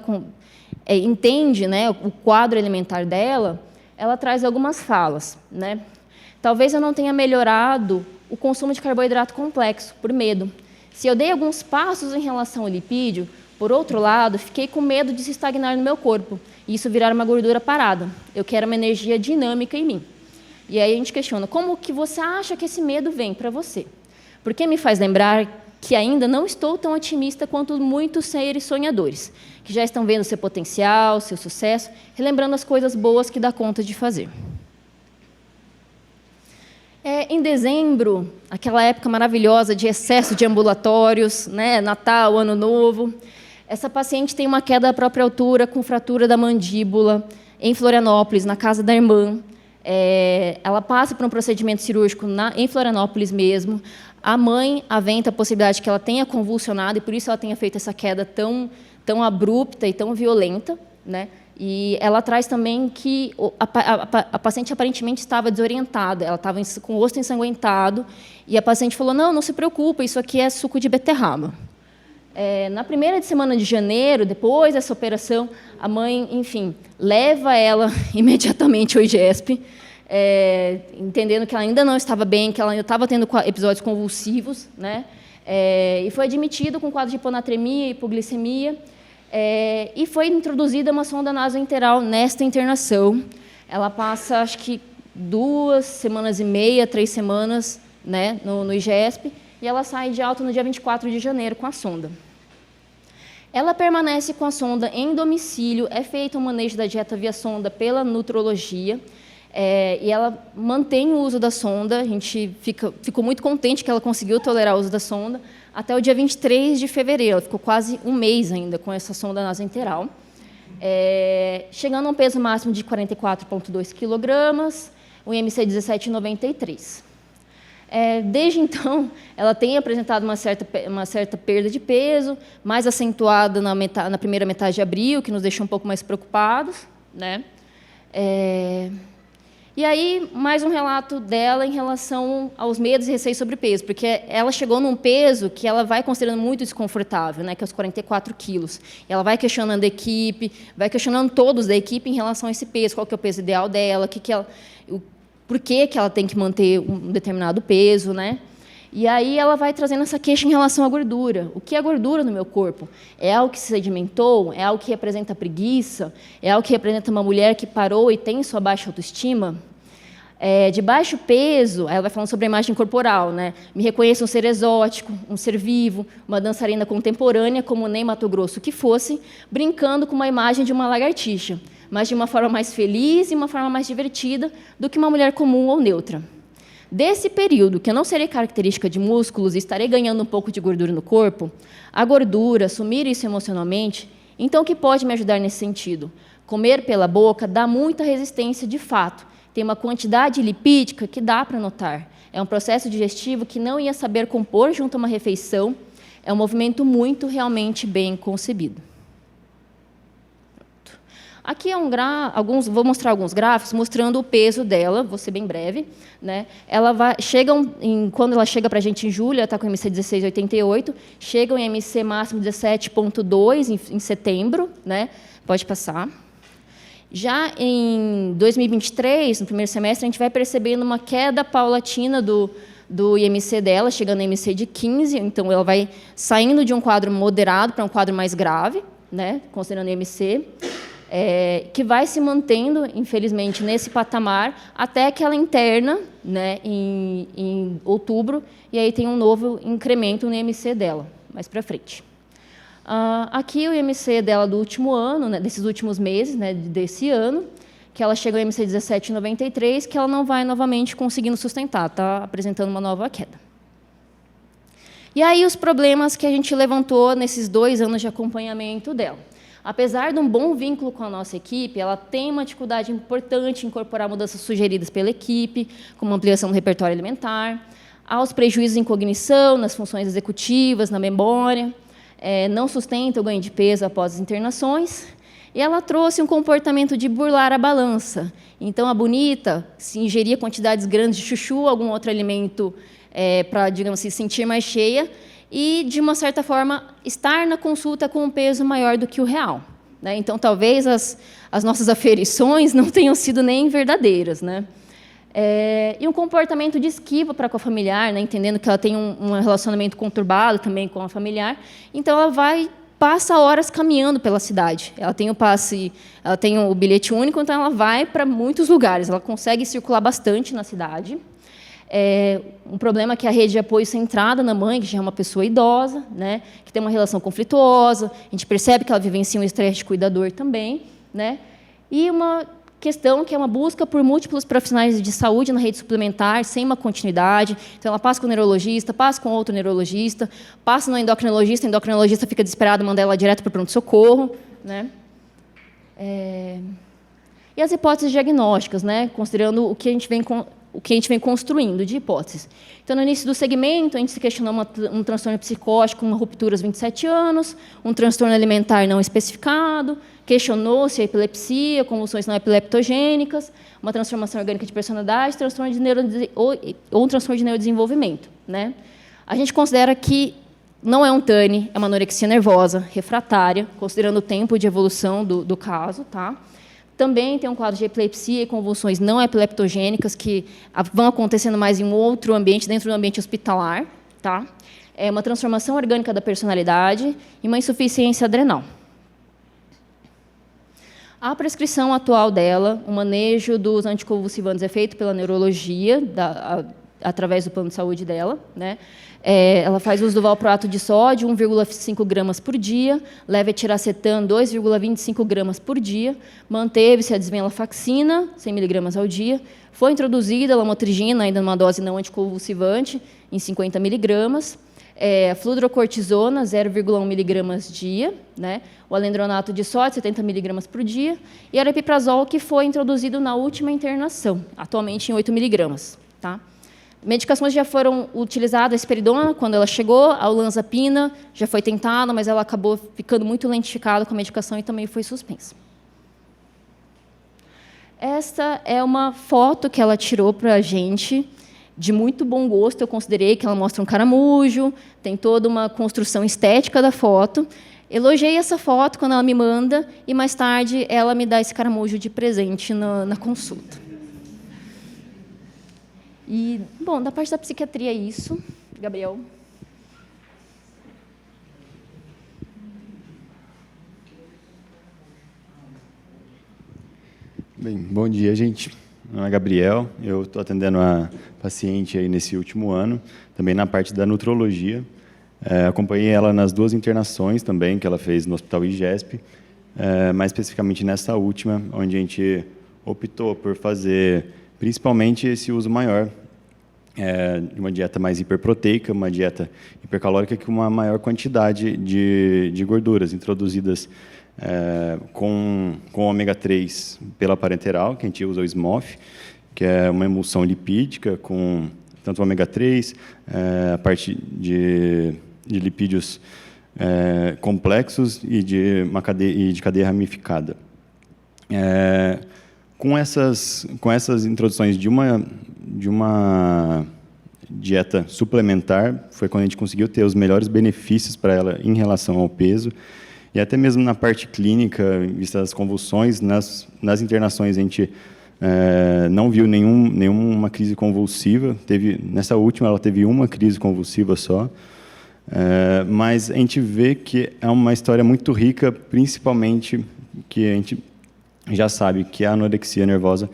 entende, né, o quadro alimentar dela, ela traz algumas falas, né? Talvez eu não tenha melhorado o consumo de carboidrato complexo, por medo. Se eu dei alguns passos em relação ao lipídio, por outro lado, fiquei com medo de se estagnar no meu corpo, e isso virar uma gordura parada. Eu quero uma energia dinâmica em mim. E aí a gente questiona, como que você acha que esse medo vem para você? Porque me faz lembrar que ainda não estou tão otimista quanto muitos seres sonhadores, que já estão vendo seu potencial, seu sucesso, relembrando as coisas boas que dá conta de fazer. Em dezembro, aquela época maravilhosa de excesso de ambulatórios, né, Natal, Ano Novo, essa paciente tem uma queda da própria altura, com fratura da mandíbula, em Florianópolis, na casa da irmã. Ela passa por um procedimento cirúrgico em Florianópolis mesmo. A mãe aventa a possibilidade de que ela tenha convulsionado e por isso ela tenha feito essa queda tão abrupta e tão violenta, né? E ela traz também que a paciente aparentemente estava desorientada, ela estava com o rosto ensanguentado e a paciente falou, não se preocupe, isso aqui é suco de beterraba. Na primeira semana de janeiro, depois dessa operação, a mãe, enfim, leva ela imediatamente ao IGESP, entendendo que ela ainda não estava bem, que ela ainda estava tendo episódios convulsivos, né? E foi admitida com quadro de hiponatremia e hipoglicemia, e foi introduzida uma sonda nasoenteral nesta internação. Ela passa, acho que 2 semanas e meia, 3 semanas, né, no IGESP, e ela sai de alta no dia 24 de janeiro com a sonda. Ela permanece com a sonda em domicílio, é feito um manejo da dieta via sonda pela nutrologia, e ela mantém o uso da sonda. A gente ficou muito contente que ela conseguiu tolerar o uso da sonda até o dia 23 de fevereiro. Ela ficou quase um mês ainda com essa sonda nasoenteral, chegando a um peso máximo de 44,2 kg, o IMC 17,93. Desde então, ela tem apresentado uma certa perda de peso, mais acentuada na primeira metade de abril, que nos deixou um pouco mais preocupados, né? E aí, mais um relato dela em relação aos medos e receios sobre peso, porque ela chegou num peso que ela vai considerando muito desconfortável, né, que é os 44 quilos. E ela vai questionando a equipe, vai questionando todos da equipe em relação a esse peso, qual que é o peso ideal dela, por que ela tem que manter um determinado peso, né? E aí ela vai trazendo essa queixa em relação à gordura. O que é gordura no meu corpo? É algo que se sedimentou? É algo que representa preguiça? É algo que representa uma mulher que parou e tem sua baixa autoestima? De baixo peso, ela vai falando sobre a imagem corporal, né? Me reconheço um ser exótico, um ser vivo, uma dançarina contemporânea, como Ney Matogrosso que fosse, brincando com uma imagem de uma lagartixa, mas de uma forma mais feliz e uma forma mais divertida do que uma mulher comum ou neutra. Desse período, que não seria característica de músculos e estarei ganhando um pouco de gordura no corpo, a gordura, assumir isso emocionalmente, então o que pode me ajudar nesse sentido? Comer pela boca dá muita resistência de fato, tem uma quantidade lipídica que dá para notar. É um processo digestivo que não ia saber compor junto a uma refeição, é um movimento muito realmente bem concebido. Aqui vou mostrar alguns gráficos mostrando o peso dela, vou ser bem breve, né? Quando ela chega para a gente em julho, ela está com MC 1688, chega em MC máximo 17,2 em setembro, né? Pode passar. Já em 2023, no primeiro semestre, a gente vai percebendo uma queda paulatina do IMC dela, chegando a IMC de 15, então ela vai saindo de um quadro moderado para um quadro mais grave, né? Considerando IMC. Que vai se mantendo, infelizmente, nesse patamar, até que ela interna, né, em outubro, e aí tem um novo incremento no IMC dela, mais para frente. Aqui o IMC dela do último ano, né, desses últimos meses, né, desse ano, que ela chegou ao IMC 17,93, que ela não vai novamente conseguindo sustentar, está apresentando uma nova queda. E aí os problemas que a gente levantou nesses 2 anos de acompanhamento dela. Apesar de um bom vínculo com a nossa equipe, ela tem uma dificuldade importante em incorporar mudanças sugeridas pela equipe, como ampliação do repertório alimentar, aos prejuízos em cognição, nas funções executivas, na memória, não sustenta o ganho de peso após as internações, e ela trouxe um comportamento de burlar a balança. Então, a bonita se ingeria quantidades grandes de chuchu, algum outro alimento para, digamos assim, se sentir mais cheia, e, de uma certa forma, estar na consulta com um peso maior do que o real, né? Então, talvez as nossas aferições não tenham sido nem verdadeiras, né? E um comportamento de esquiva para com a familiar, né? Entendendo que ela tem um relacionamento conturbado também com a familiar, então ela passa horas caminhando pela cidade. Ela tem o bilhete único, então ela vai para muitos lugares, ela consegue circular bastante na cidade. Um problema é que a rede de apoio centrada na mãe, que já é uma pessoa idosa, né, que tem uma relação conflituosa, a gente percebe que ela vivencia um estresse de cuidador também, né, e uma questão que é uma busca por múltiplos profissionais de saúde na rede suplementar, sem uma continuidade. Então, ela passa com o neurologista, passa com outro neurologista, passa no endocrinologista, o endocrinologista fica desesperado, manda ela direto para o pronto-socorro, né. E as hipóteses diagnósticas, né, considerando o que a gente vem construindo de hipóteses. Então, no início do segmento, a gente se questionou um transtorno psicótico com uma ruptura aos 27 anos, um transtorno alimentar não especificado, questionou-se a epilepsia, convulsões não epileptogênicas, uma transformação orgânica de personalidade, ou um transtorno de neurodesenvolvimento, né? A gente considera que não é um TANI, é uma anorexia nervosa refratária, considerando o tempo de evolução do caso, tá? Também tem um quadro de epilepsia e convulsões não epileptogênicas que vão acontecendo mais em um outro ambiente, dentro do ambiente hospitalar, tá? É uma transformação orgânica da personalidade e uma insuficiência adrenal. A prescrição atual dela, o manejo dos anticonvulsivantes é feito pela neurologia, através do plano de saúde dela, né? Ela faz uso do valproato de sódio, 1,5 gramas por dia, levetiracetam, 2,25 gramas por dia, manteve-se a desvenlafaxina, 100 miligramas ao dia, foi introduzida a lamotrigina, ainda numa dose não anticonvulsivante, em 50 miligramas, a fludrocortisona, 0,1 miligramas dia, né? O alendronato de sódio, 70 miligramas por dia, e o aripiprazol, que foi introduzido na última internação, atualmente em 8 miligramas. Tá? Medicações já foram utilizadas, a esperidona, quando ela chegou, a olanzapina já foi tentada, mas ela acabou ficando muito lentificada com a medicação e também foi suspensa. Essa é uma foto que ela tirou para a gente, de muito bom gosto, eu considerei que ela mostra um caramujo, tem toda uma construção estética da foto. Elogiei essa foto quando ela me manda, e mais tarde ela me dá esse caramujo de presente na consulta. E, bom, da parte da psiquiatria é isso. Gabriel. Bem, bom dia, gente. Meu nome é Gabriel, eu estou atendendo a paciente aí nesse último ano, também na parte da nutrologia. Acompanhei ela nas 2 internações também, que ela fez no Hospital IGESP, mais especificamente nessa última, onde a gente optou por fazer principalmente esse uso maior de uma dieta mais hiperproteica, uma dieta hipercalórica com uma maior quantidade de gorduras introduzidas com ômega 3 pela parenteral, que a gente usa o SMOF, que é uma emulsão lipídica com tanto ômega 3, a parte de lipídios complexos e de cadeia ramificada. Com essas introduções de uma dieta suplementar, foi quando a gente conseguiu ter os melhores benefícios para ela em relação ao peso. E até mesmo na parte clínica, vista as convulsões, nas internações a gente não viu nenhuma crise convulsiva. Nessa última, ela teve uma crise convulsiva só. Mas a gente vê que é uma história muito rica, principalmente que a gente já sabe que a anorexia nervosa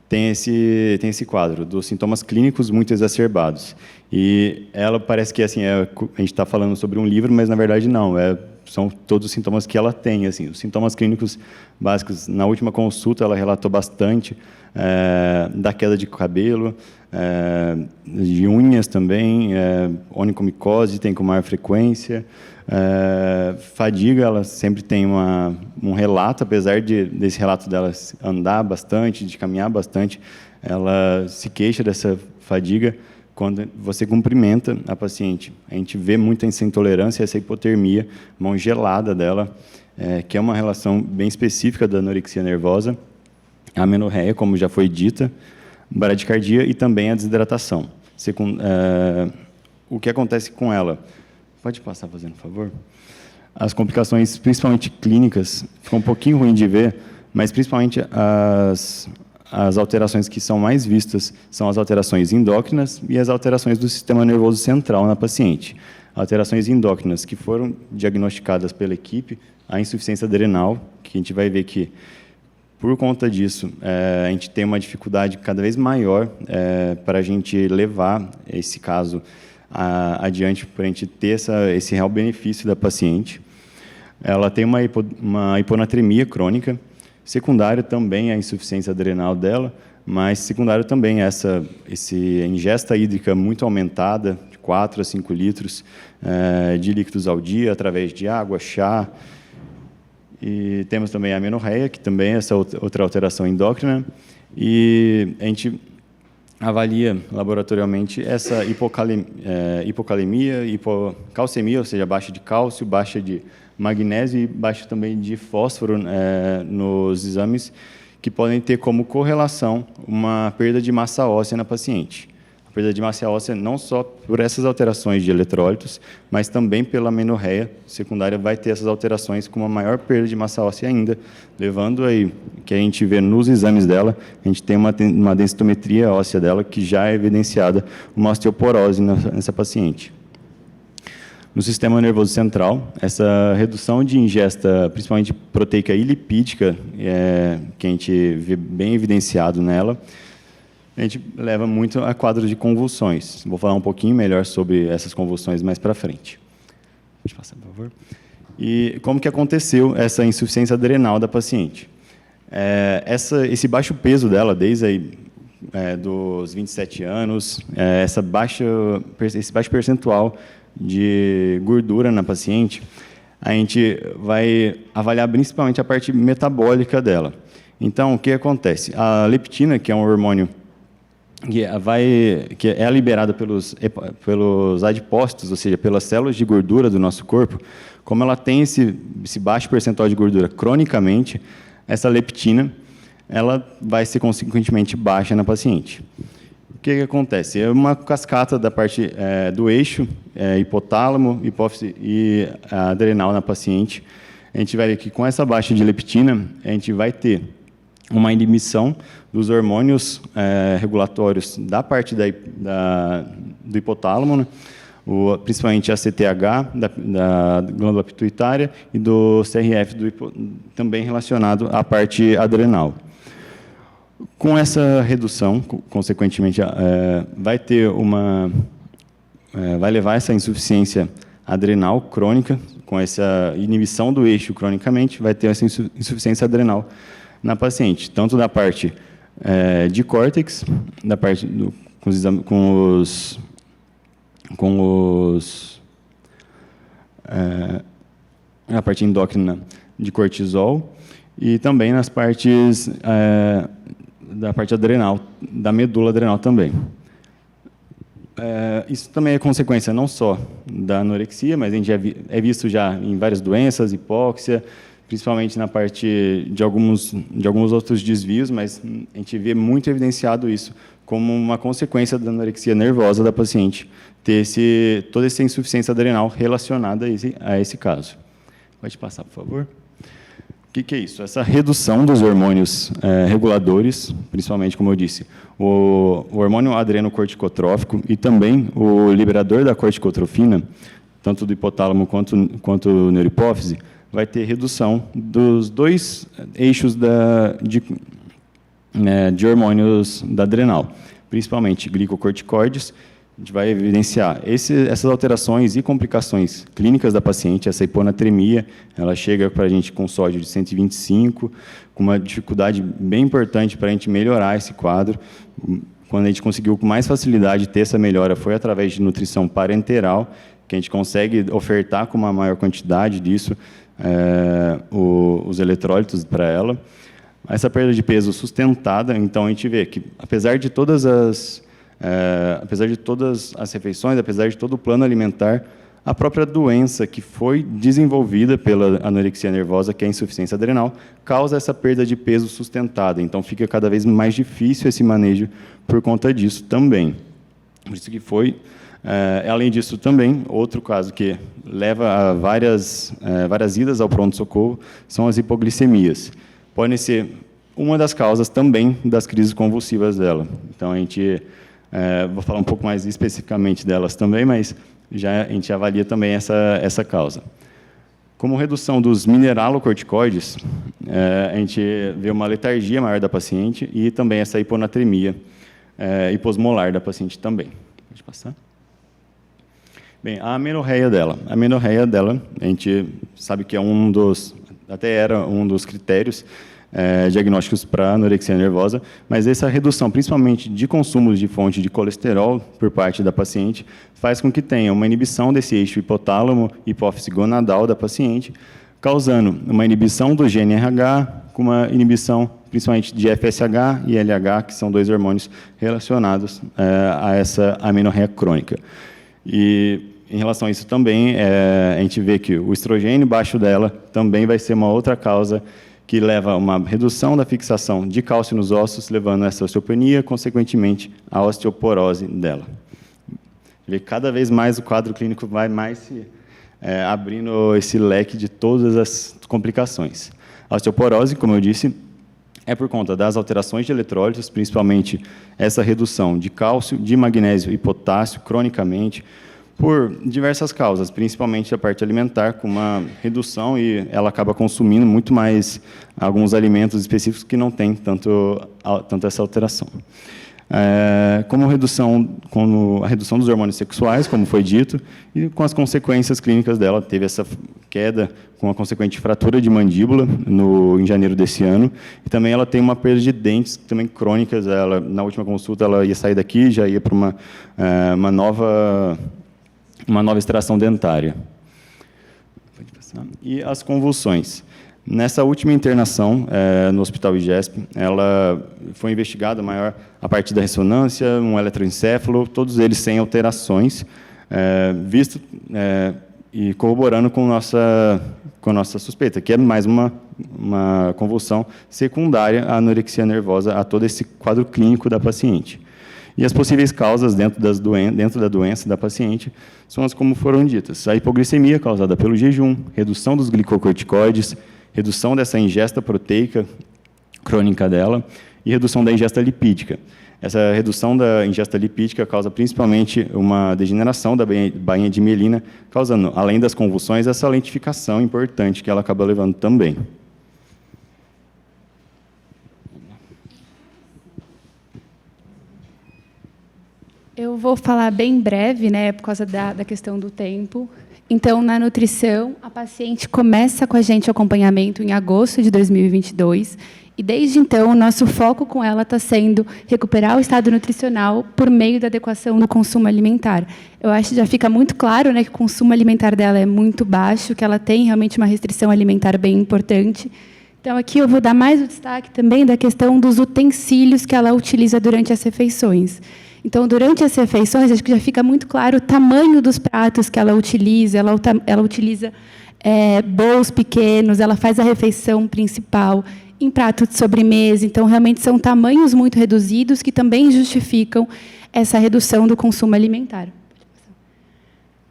tem esse quadro dos sintomas clínicos muito exacerbados. E ela parece que assim, a gente está falando sobre um livro, mas na verdade não, são todos os sintomas que ela tem. Assim, os sintomas clínicos básicos, na última consulta ela relatou bastante da queda de cabelo, de unhas também, onicomicose tem com maior frequência, fadiga, ela sempre tem um relato, apesar desse relato dela andar bastante, de caminhar bastante, ela se queixa dessa fadiga quando você cumprimenta a paciente. A gente vê muito essa intolerância, essa hipotermia, mão gelada dela, que é uma relação bem específica da anorexia nervosa, a amenorreia, como já foi dita, bradicardia e também a desidratação. O que acontece com ela? Pode passar, fazendo favor? As complicações, principalmente clínicas, ficam um pouquinho ruim de ver, mas principalmente as alterações que são mais vistas são as alterações endócrinas e as alterações do sistema nervoso central na paciente. Alterações endócrinas que foram diagnosticadas pela equipe, a insuficiência adrenal, que a gente vai ver que, por conta disso, a gente tem uma dificuldade cada vez maior para a gente levar esse caso adiante, para a gente ter esse real benefício da paciente. Ela tem uma hiponatremia crônica, secundário também a insuficiência adrenal dela, mas secundário também essa ingesta hídrica muito aumentada, de 4 a 5 litros de líquidos ao dia, através de água, chá. E temos também a amenorreia, que também é essa outra alteração endócrina. E a gente avalia laboratorialmente essa hipocalemia, hipocalcemia, ou seja, baixa de cálcio, baixa de magnésio e baixa também de fósforo nos exames, que podem ter como correlação uma perda de massa óssea na paciente. A perda de massa óssea não só por essas alterações de eletrólitos, mas também pela amenorreia secundária vai ter essas alterações com uma maior perda de massa óssea ainda, levando aí, que a gente vê nos exames dela, a gente tem uma densitometria óssea dela que já é evidenciada uma osteoporose nessa paciente. No sistema nervoso central, essa redução de ingesta, principalmente proteica e lipídica, que a gente vê bem evidenciado nela, a gente leva muito a quadro de convulsões. Vou falar um pouquinho melhor sobre essas convulsões mais para frente. Pode passar, por favor. E como que aconteceu essa insuficiência adrenal da paciente? Esse baixo peso dela, desde aí, dos 27 anos, esse baixo percentual de gordura na paciente, a gente vai avaliar principalmente a parte metabólica dela. Então, o que acontece? A leptina, que é um hormônio que é liberada pelos adipócitos, ou seja, pelas células de gordura do nosso corpo, como ela tem esse baixo percentual de gordura cronicamente, essa leptina ela vai ser consequentemente baixa na paciente. O que acontece? É uma cascata da parte do eixo, hipotálamo, hipófise e adrenal na paciente. A gente vai ver que com essa baixa de leptina, a gente vai ter uma inibição dos hormônios regulatórios da parte do hipotálamo, né? Principalmente a CTH, da glândula pituitária, e do CRF, também relacionado à parte adrenal. Com essa redução, consequentemente, vai levar essa insuficiência adrenal crônica, com essa inibição do eixo cronicamente, vai ter essa insuficiência adrenal na paciente, tanto da parte de córtex, da parte a parte endócrina de cortisol e também nas partes da parte adrenal, da medula adrenal também. Isso também é consequência não só da anorexia, mas a gente é visto já em várias doenças, hipóxia, principalmente na parte de alguns outros desvios, mas a gente vê muito evidenciado isso como uma consequência da anorexia nervosa da paciente ter toda essa insuficiência adrenal relacionada a esse caso. Pode passar, por favor. O que é isso? Essa redução dos hormônios reguladores, principalmente, como eu disse, o hormônio adrenocorticotrófico e também o liberador da corticotrofina, tanto do hipotálamo quanto neurohipófise, vai ter redução dos dois eixos de hormônios da adrenal, principalmente glicocorticoides. A gente vai evidenciar essas alterações e complicações clínicas da paciente. Essa hiponatremia, ela chega para a gente com sódio de 125, com uma dificuldade bem importante para a gente melhorar esse quadro. Quando a gente conseguiu com mais facilidade ter essa melhora foi através de nutrição parenteral, que a gente consegue ofertar com uma maior quantidade disso os eletrólitos para ela. Essa perda de peso sustentada, então a gente vê que, apesar de todas as refeições, apesar de todo o plano alimentar, a própria doença que foi desenvolvida pela anorexia nervosa, que é a insuficiência adrenal, causa essa perda de peso sustentada. Então, fica cada vez mais difícil esse manejo por conta disso também. Por isso que foi, além disso também, outro caso que leva a várias idas ao pronto-socorro são as hipoglicemias. Podem ser uma das causas também das crises convulsivas dela. Então, a gente... vou falar um pouco mais especificamente delas também, mas a gente avalia também essa causa. Como redução dos mineralocorticoides, a gente vê uma letargia maior da paciente e também essa hiponatremia hiposmolar da paciente também. Pode passar. Bem, a amenorreia dela. A amenorreia dela, a gente sabe que até era um dos critérios diagnósticos para anorexia nervosa, mas essa redução, principalmente de consumos de fonte de colesterol por parte da paciente, faz com que tenha uma inibição desse eixo hipotálamo, hipófise gonadal da paciente, causando uma inibição do GNRH, com uma inibição principalmente de FSH e LH, que são dois hormônios relacionados a essa amenorreia crônica. E, em relação a isso também, a gente vê que o estrogênio baixo dela também vai ser uma outra causa que leva a uma redução da fixação de cálcio nos ossos, levando a essa osteopenia, consequentemente, a osteoporose dela. Vê cada vez mais o quadro clínico vai mais se abrindo esse leque de todas as complicações. A osteoporose, como eu disse, é por conta das alterações de eletrólitos, principalmente essa redução de cálcio, de magnésio e potássio cronicamente, por diversas causas, principalmente a parte alimentar, com uma redução, e ela acaba consumindo muito mais alguns alimentos específicos que não têm tanto essa alteração. Como a redução dos hormônios sexuais, como foi dito, e com as consequências clínicas dela, teve essa queda com a consequente fratura de mandíbula em janeiro desse ano, e também ela tem uma perda de dentes também crônicas. Na última consulta, ela ia sair daqui, já ia para uma nova extração dentária. Pode passar. E as convulsões. Nessa última internação, no Hospital IGESP, ela foi investigada a partir da ressonância, um eletroencefalo, todos eles sem alterações, visto e corroborando com nossa suspeita, que é mais uma convulsão secundária à anorexia nervosa, a todo esse quadro clínico da paciente. E as possíveis causas dentro da doença da paciente são as como foram ditas. A hipoglicemia causada pelo jejum, redução dos glicocorticoides, redução dessa ingesta proteica crônica dela e redução da ingesta lipídica. Essa redução da ingesta lipídica causa principalmente uma degeneração da bainha de mielina, causando, além das convulsões, essa lentificação importante que ela acaba levando também. Eu vou falar bem breve, né, por causa da questão do tempo. Então, na nutrição, a paciente começa com a gente o acompanhamento em agosto de 2022, e desde então o nosso foco com ela está sendo recuperar o estado nutricional por meio da adequação do consumo alimentar. Eu acho que já fica muito claro, né, que o consumo alimentar dela é muito baixo, que ela tem realmente uma restrição alimentar bem importante. Então, aqui eu vou dar mais o destaque também da questão dos utensílios que ela utiliza durante as refeições. Então, durante as refeições, acho que já fica muito claro o tamanho dos pratos que ela utiliza. Ela utiliza bowls pequenos, ela faz a refeição principal em prato de sobremesa. Então, realmente, são tamanhos muito reduzidos que também justificam essa redução do consumo alimentar.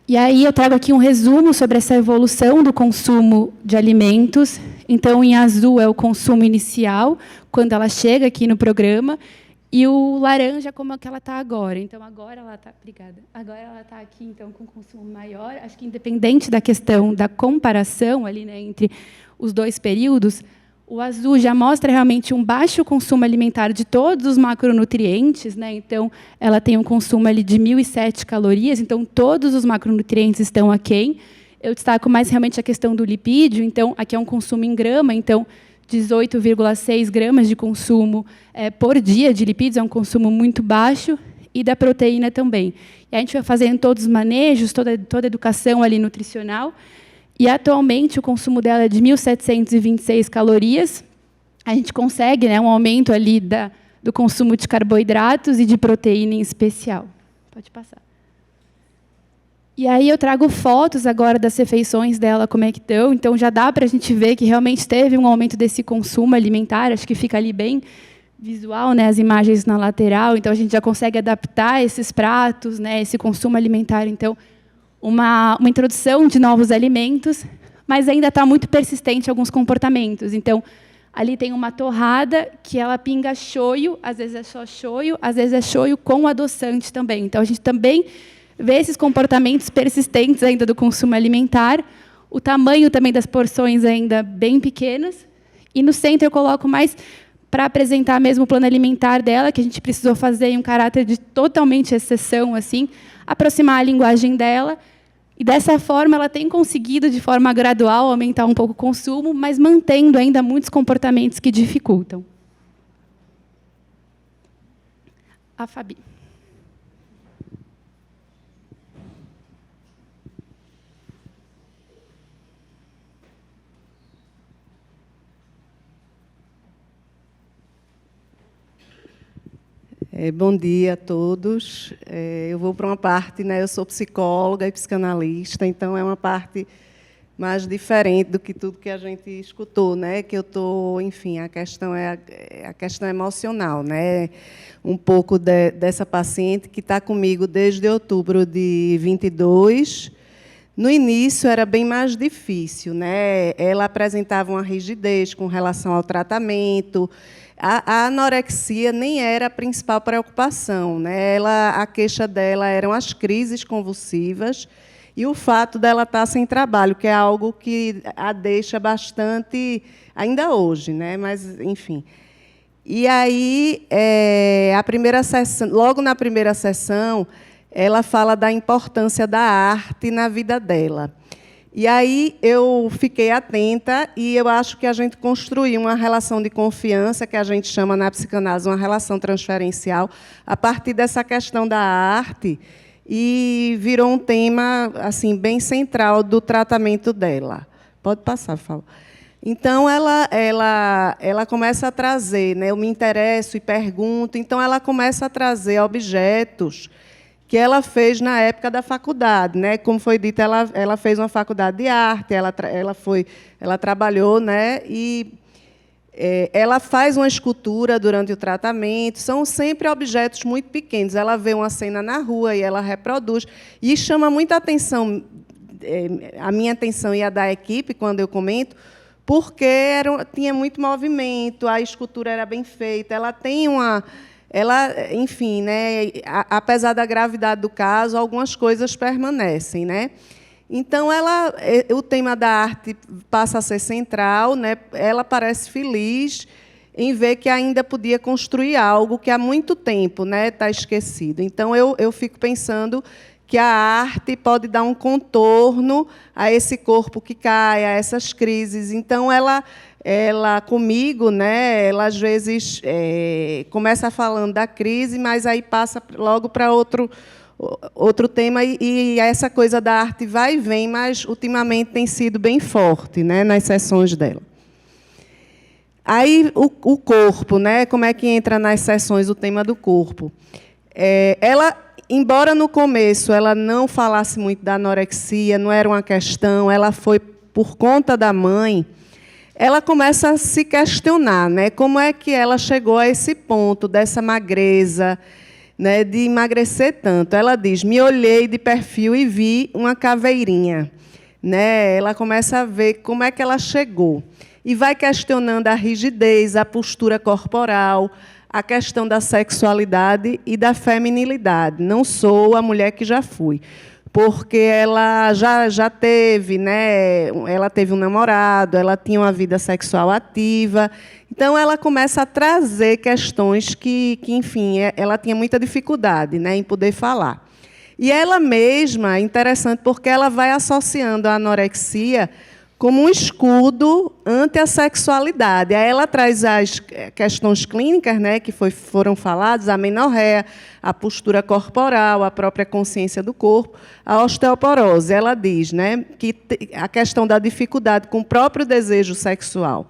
E aí eu trago aqui um resumo sobre essa evolução do consumo de alimentos. Então, em azul é o consumo inicial, quando ela chega aqui no programa, e o laranja como é que ela está agora. Então, agora ela está, obrigada. Agora ela está aqui, então, com consumo maior. Acho que independente da questão da comparação ali, né, entre os dois períodos, o azul já mostra realmente um baixo consumo alimentar de todos os macronutrientes, né? Então, ela tem um consumo ali de 1.007 calorias, então todos os macronutrientes estão aquém. Eu destaco mais realmente a questão do lipídio, então, aqui é um consumo em grama, então, 18,6 gramas de consumo por dia de lipídios, é um consumo muito baixo, e da proteína também. E a gente vai fazendo todos os manejos, toda a educação ali nutricional, e, atualmente, o consumo dela é de 1.726 calorias. A gente consegue, né, um aumento ali do consumo de carboidratos e de proteína em especial. Pode passar. E aí eu trago fotos agora das refeições dela, como é que estão. Então, já dá para a gente ver que realmente teve um aumento desse consumo alimentar. Acho que fica ali bem visual, né, as imagens na lateral. Então, a gente já consegue adaptar esses pratos, né, esse consumo alimentar. Então, uma introdução de novos alimentos, mas ainda está muito persistente alguns comportamentos. Então, ali tem uma torrada que ela pinga shoyu, às vezes é só shoyu, às vezes é shoyu com adoçante também. Então, a gente também vê esses comportamentos persistentes ainda do consumo alimentar, o tamanho também das porções ainda bem pequenas, e no centro eu coloco mais para apresentar mesmo o plano alimentar dela, que a gente precisou fazer em um caráter de totalmente exceção, assim, aproximar a linguagem dela, e dessa forma ela tem conseguido, de forma gradual, aumentar um pouco o consumo, mas mantendo ainda muitos comportamentos que dificultam. A Fabi. Bom dia a todos. Eu vou para uma parte, né, eu sou psicóloga e psicanalista, então é uma parte mais diferente do que tudo que a gente escutou, né? Que eu estou, enfim, a questão é a questão emocional, né? Um pouco dessa paciente que está comigo desde outubro de 22. No início era bem mais difícil, né? Ela apresentava uma rigidez com relação ao tratamento. A anorexia nem era a principal preocupação, né? A queixa dela eram as crises convulsivas e o fato dela estar sem trabalho, que é algo que a deixa bastante, ainda hoje, né? Mas, enfim. E aí, a primeira sessão, logo na primeira sessão, ela fala da importância da arte na vida dela. E aí eu fiquei atenta e eu acho que a gente construiu uma relação de confiança, que a gente chama na psicanálise uma relação transferencial, a partir dessa questão da arte, e virou um tema assim bem central do tratamento dela. Pode passar, por favor. Então, ela começa a trazer, né, eu me interesso e pergunto, então ela começa a trazer objetos que ela fez na época da faculdade, né? Como foi dito, ela fez uma faculdade de arte, ela trabalhou, né? E ela faz uma escultura durante o tratamento. São sempre objetos muito pequenos. Ela vê uma cena na rua e ela reproduz. E chama muita atenção, a minha atenção e a da equipe, quando eu comento, porque tinha muito movimento, a escultura era bem feita. Ela tem uma... enfim, né, apesar da gravidade do caso, algumas coisas permanecem, né? Então, o tema da arte passa a ser central, né? Ela parece feliz em ver que ainda podia construir algo que há muito tempo, né, está esquecido. Então, eu fico pensando que a arte pode dar um contorno a esse corpo que cai, a essas crises. Então, ela comigo, né, ela às vezes começa falando da crise, mas aí passa logo para outro tema, e essa coisa da arte vai e vem, mas ultimamente tem sido bem forte, né, nas sessões dela. Aí o corpo, né, como é que entra nas sessões o tema do corpo? Ela, embora no começo ela não falasse muito da anorexia, não era uma questão, ela foi por conta da mãe, ela começa a se questionar, né? Como é que ela chegou a esse ponto dessa magreza, né, de emagrecer tanto. Ela diz: me olhei de perfil e vi uma caveirinha. Né? Ela começa a ver como é que ela chegou. E vai questionando a rigidez, a postura corporal, a questão da sexualidade e da feminilidade. Não sou a mulher que já fui. Porque ela já teve, né? Ela teve um namorado, ela tinha uma vida sexual ativa. Então, ela começa a trazer questões que enfim, ela tinha muita dificuldade, né, em poder falar. E ela mesma, é interessante, porque ela vai associando a anorexia como um escudo ante a sexualidade. Aí ela traz as questões clínicas, né, que foram faladas, a amenorreia, a postura corporal, a própria consciência do corpo, a osteoporose. Ela diz, né, que a questão da dificuldade com o próprio desejo sexual.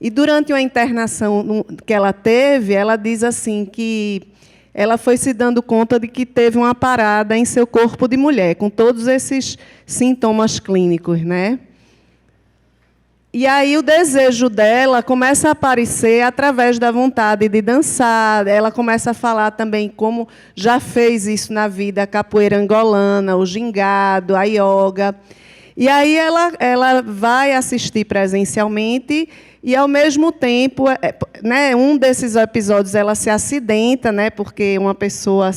E durante uma internação que ela teve, ela diz assim que ela foi se dando conta de que teve uma parada em seu corpo de mulher, com todos esses sintomas clínicos, né? E aí o desejo dela começa a aparecer através da vontade de dançar. Ela começa a falar também como já fez isso na vida, a capoeira angolana, o gingado, a yoga. E aí ela vai assistir presencialmente e, ao mesmo tempo, né, um desses episódios ela se acidenta, né, porque uma pessoa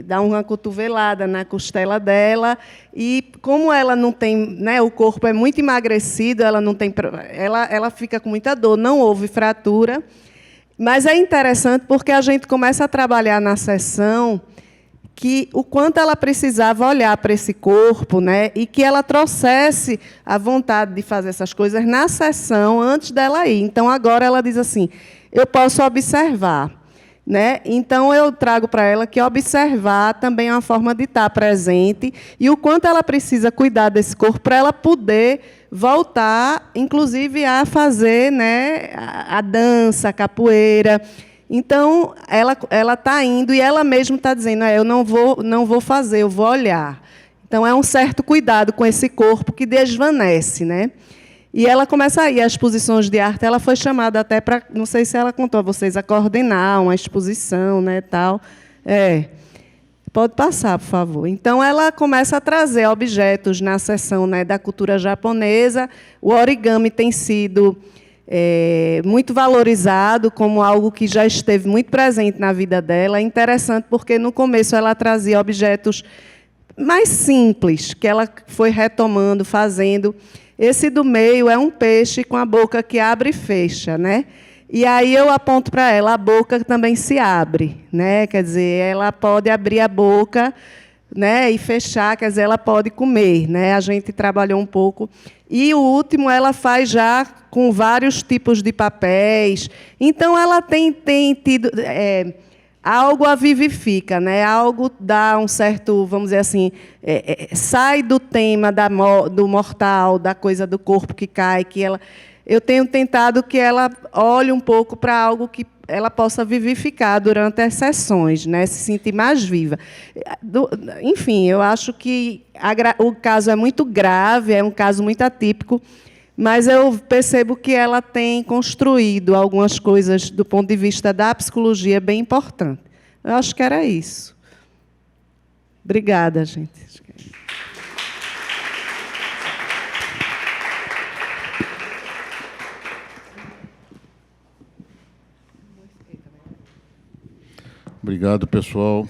dá uma cotovelada na costela dela, e como ela não tem, né, o corpo é muito emagrecido, ela fica com muita dor, não houve fratura, mas é interessante porque a gente começa a trabalhar na sessão que o quanto ela precisava olhar para esse corpo, né, e que ela trouxesse a vontade de fazer essas coisas na sessão antes dela ir. Então, agora ela diz assim: eu posso observar. Né? Então, eu trago para ela que observar também é uma forma de estar presente e o quanto ela precisa cuidar desse corpo para ela poder voltar, inclusive, a fazer, né, a dança, a capoeira. Então, ela está indo e ela mesma está dizendo: eu não vou fazer, eu vou olhar. Então, é um certo cuidado com esse corpo que desvanece, né? E ela começa a ir às exposições de arte. Ela foi chamada até para, não sei se ela contou a vocês, a coordenar uma exposição, né, tal. Pode passar, por favor. Então, ela começa a trazer objetos na seção, né, da cultura japonesa. O origami tem sido muito valorizado como algo que já esteve muito presente na vida dela. É interessante porque, no começo, ela trazia objetos mais simples, que ela foi retomando, fazendo. Esse do meio é um peixe com a boca que abre e fecha, né? E aí eu aponto para ela, a boca também se abre, né? Quer dizer, ela pode abrir a boca, né, e fechar, quer dizer, ela pode comer, né? A gente trabalhou um pouco. E o último ela faz já com vários tipos de papéis. Então, ela tem tido algo a vivifica, né? Algo dá um certo, vamos dizer assim, sai do tema do mortal, da coisa do corpo que cai, que ela. Eu tenho tentado que ela olhe um pouco para algo que ela possa vivificar durante as sessões, né? Se sentir mais viva. Enfim, eu acho que o caso é muito grave, é um caso muito atípico, mas eu percebo que ela tem construído algumas coisas do ponto de vista da psicologia bem importante. Eu acho que era isso. Obrigada, gente. Obrigado, pessoal.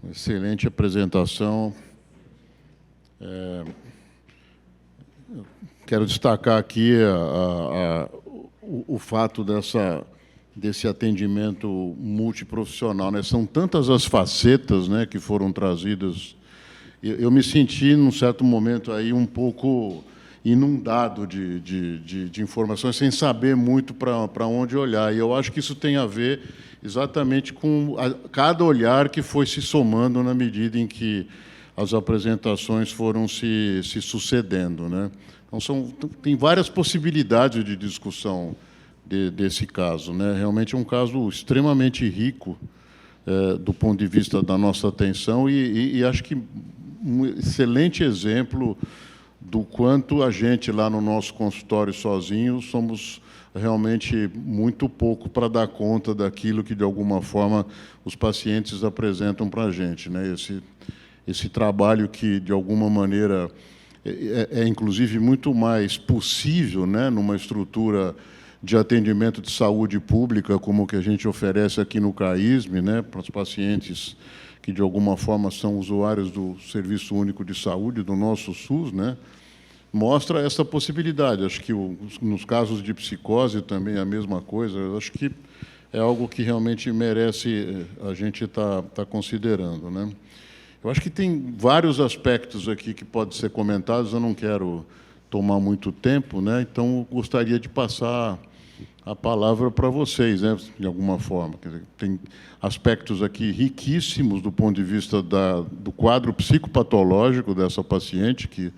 Excelente apresentação. Quero destacar aqui o fato desse atendimento multiprofissional, né? São tantas as facetas, né, que foram trazidas. Eu me senti, num certo momento, aí, um pouco inundado de informações, sem saber muito para onde olhar. E eu acho que isso tem a ver exatamente com cada olhar que foi se somando na medida em que as apresentações foram se sucedendo, né? Então, tem várias possibilidades de discussão desse caso, né? Realmente é um caso extremamente rico do ponto de vista da nossa atenção e acho que um excelente exemplo do quanto a gente, lá no nosso consultório sozinho, somos realmente muito pouco para dar conta daquilo que, de alguma forma, os pacientes apresentam para a gente, né? Esse trabalho que, de alguma maneira, inclusive, muito mais possível, né, numa estrutura de atendimento de saúde pública, como o que a gente oferece aqui no CAISM, né, para os pacientes que, de alguma forma, são usuários do Serviço Único de Saúde, do nosso SUS, né, mostra essa possibilidade. Acho que nos casos de psicose também é a mesma coisa. Acho que é algo que realmente merece a gente estar considerando, né? Eu acho que tem vários aspectos aqui que podem ser comentados, eu não quero tomar muito tempo, né? Então, eu gostaria de passar a palavra para vocês, né, de alguma forma. Quer dizer, tem aspectos aqui riquíssimos do ponto de vista do quadro psicopatológico dessa paciente, que,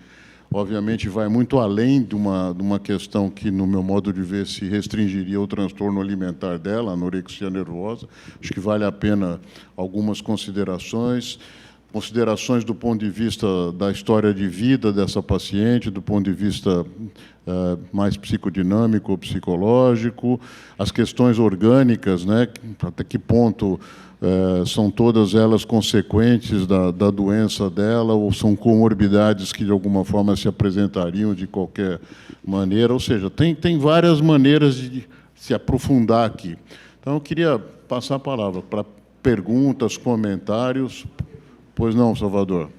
obviamente, vai muito além de uma questão que, no meu modo de ver, se restringiria ao transtorno alimentar dela, a anorexia nervosa. Acho que vale a pena algumas considerações do ponto de vista da história de vida dessa paciente, do ponto de vista mais psicodinâmico ou psicológico, as questões orgânicas, né, até que ponto são todas elas consequentes da doença dela ou são comorbidades que, de alguma forma, se apresentariam de qualquer maneira. Ou seja, tem várias maneiras de se aprofundar aqui. Então, eu queria passar a palavra para perguntas, comentários. Pois não, Salvador.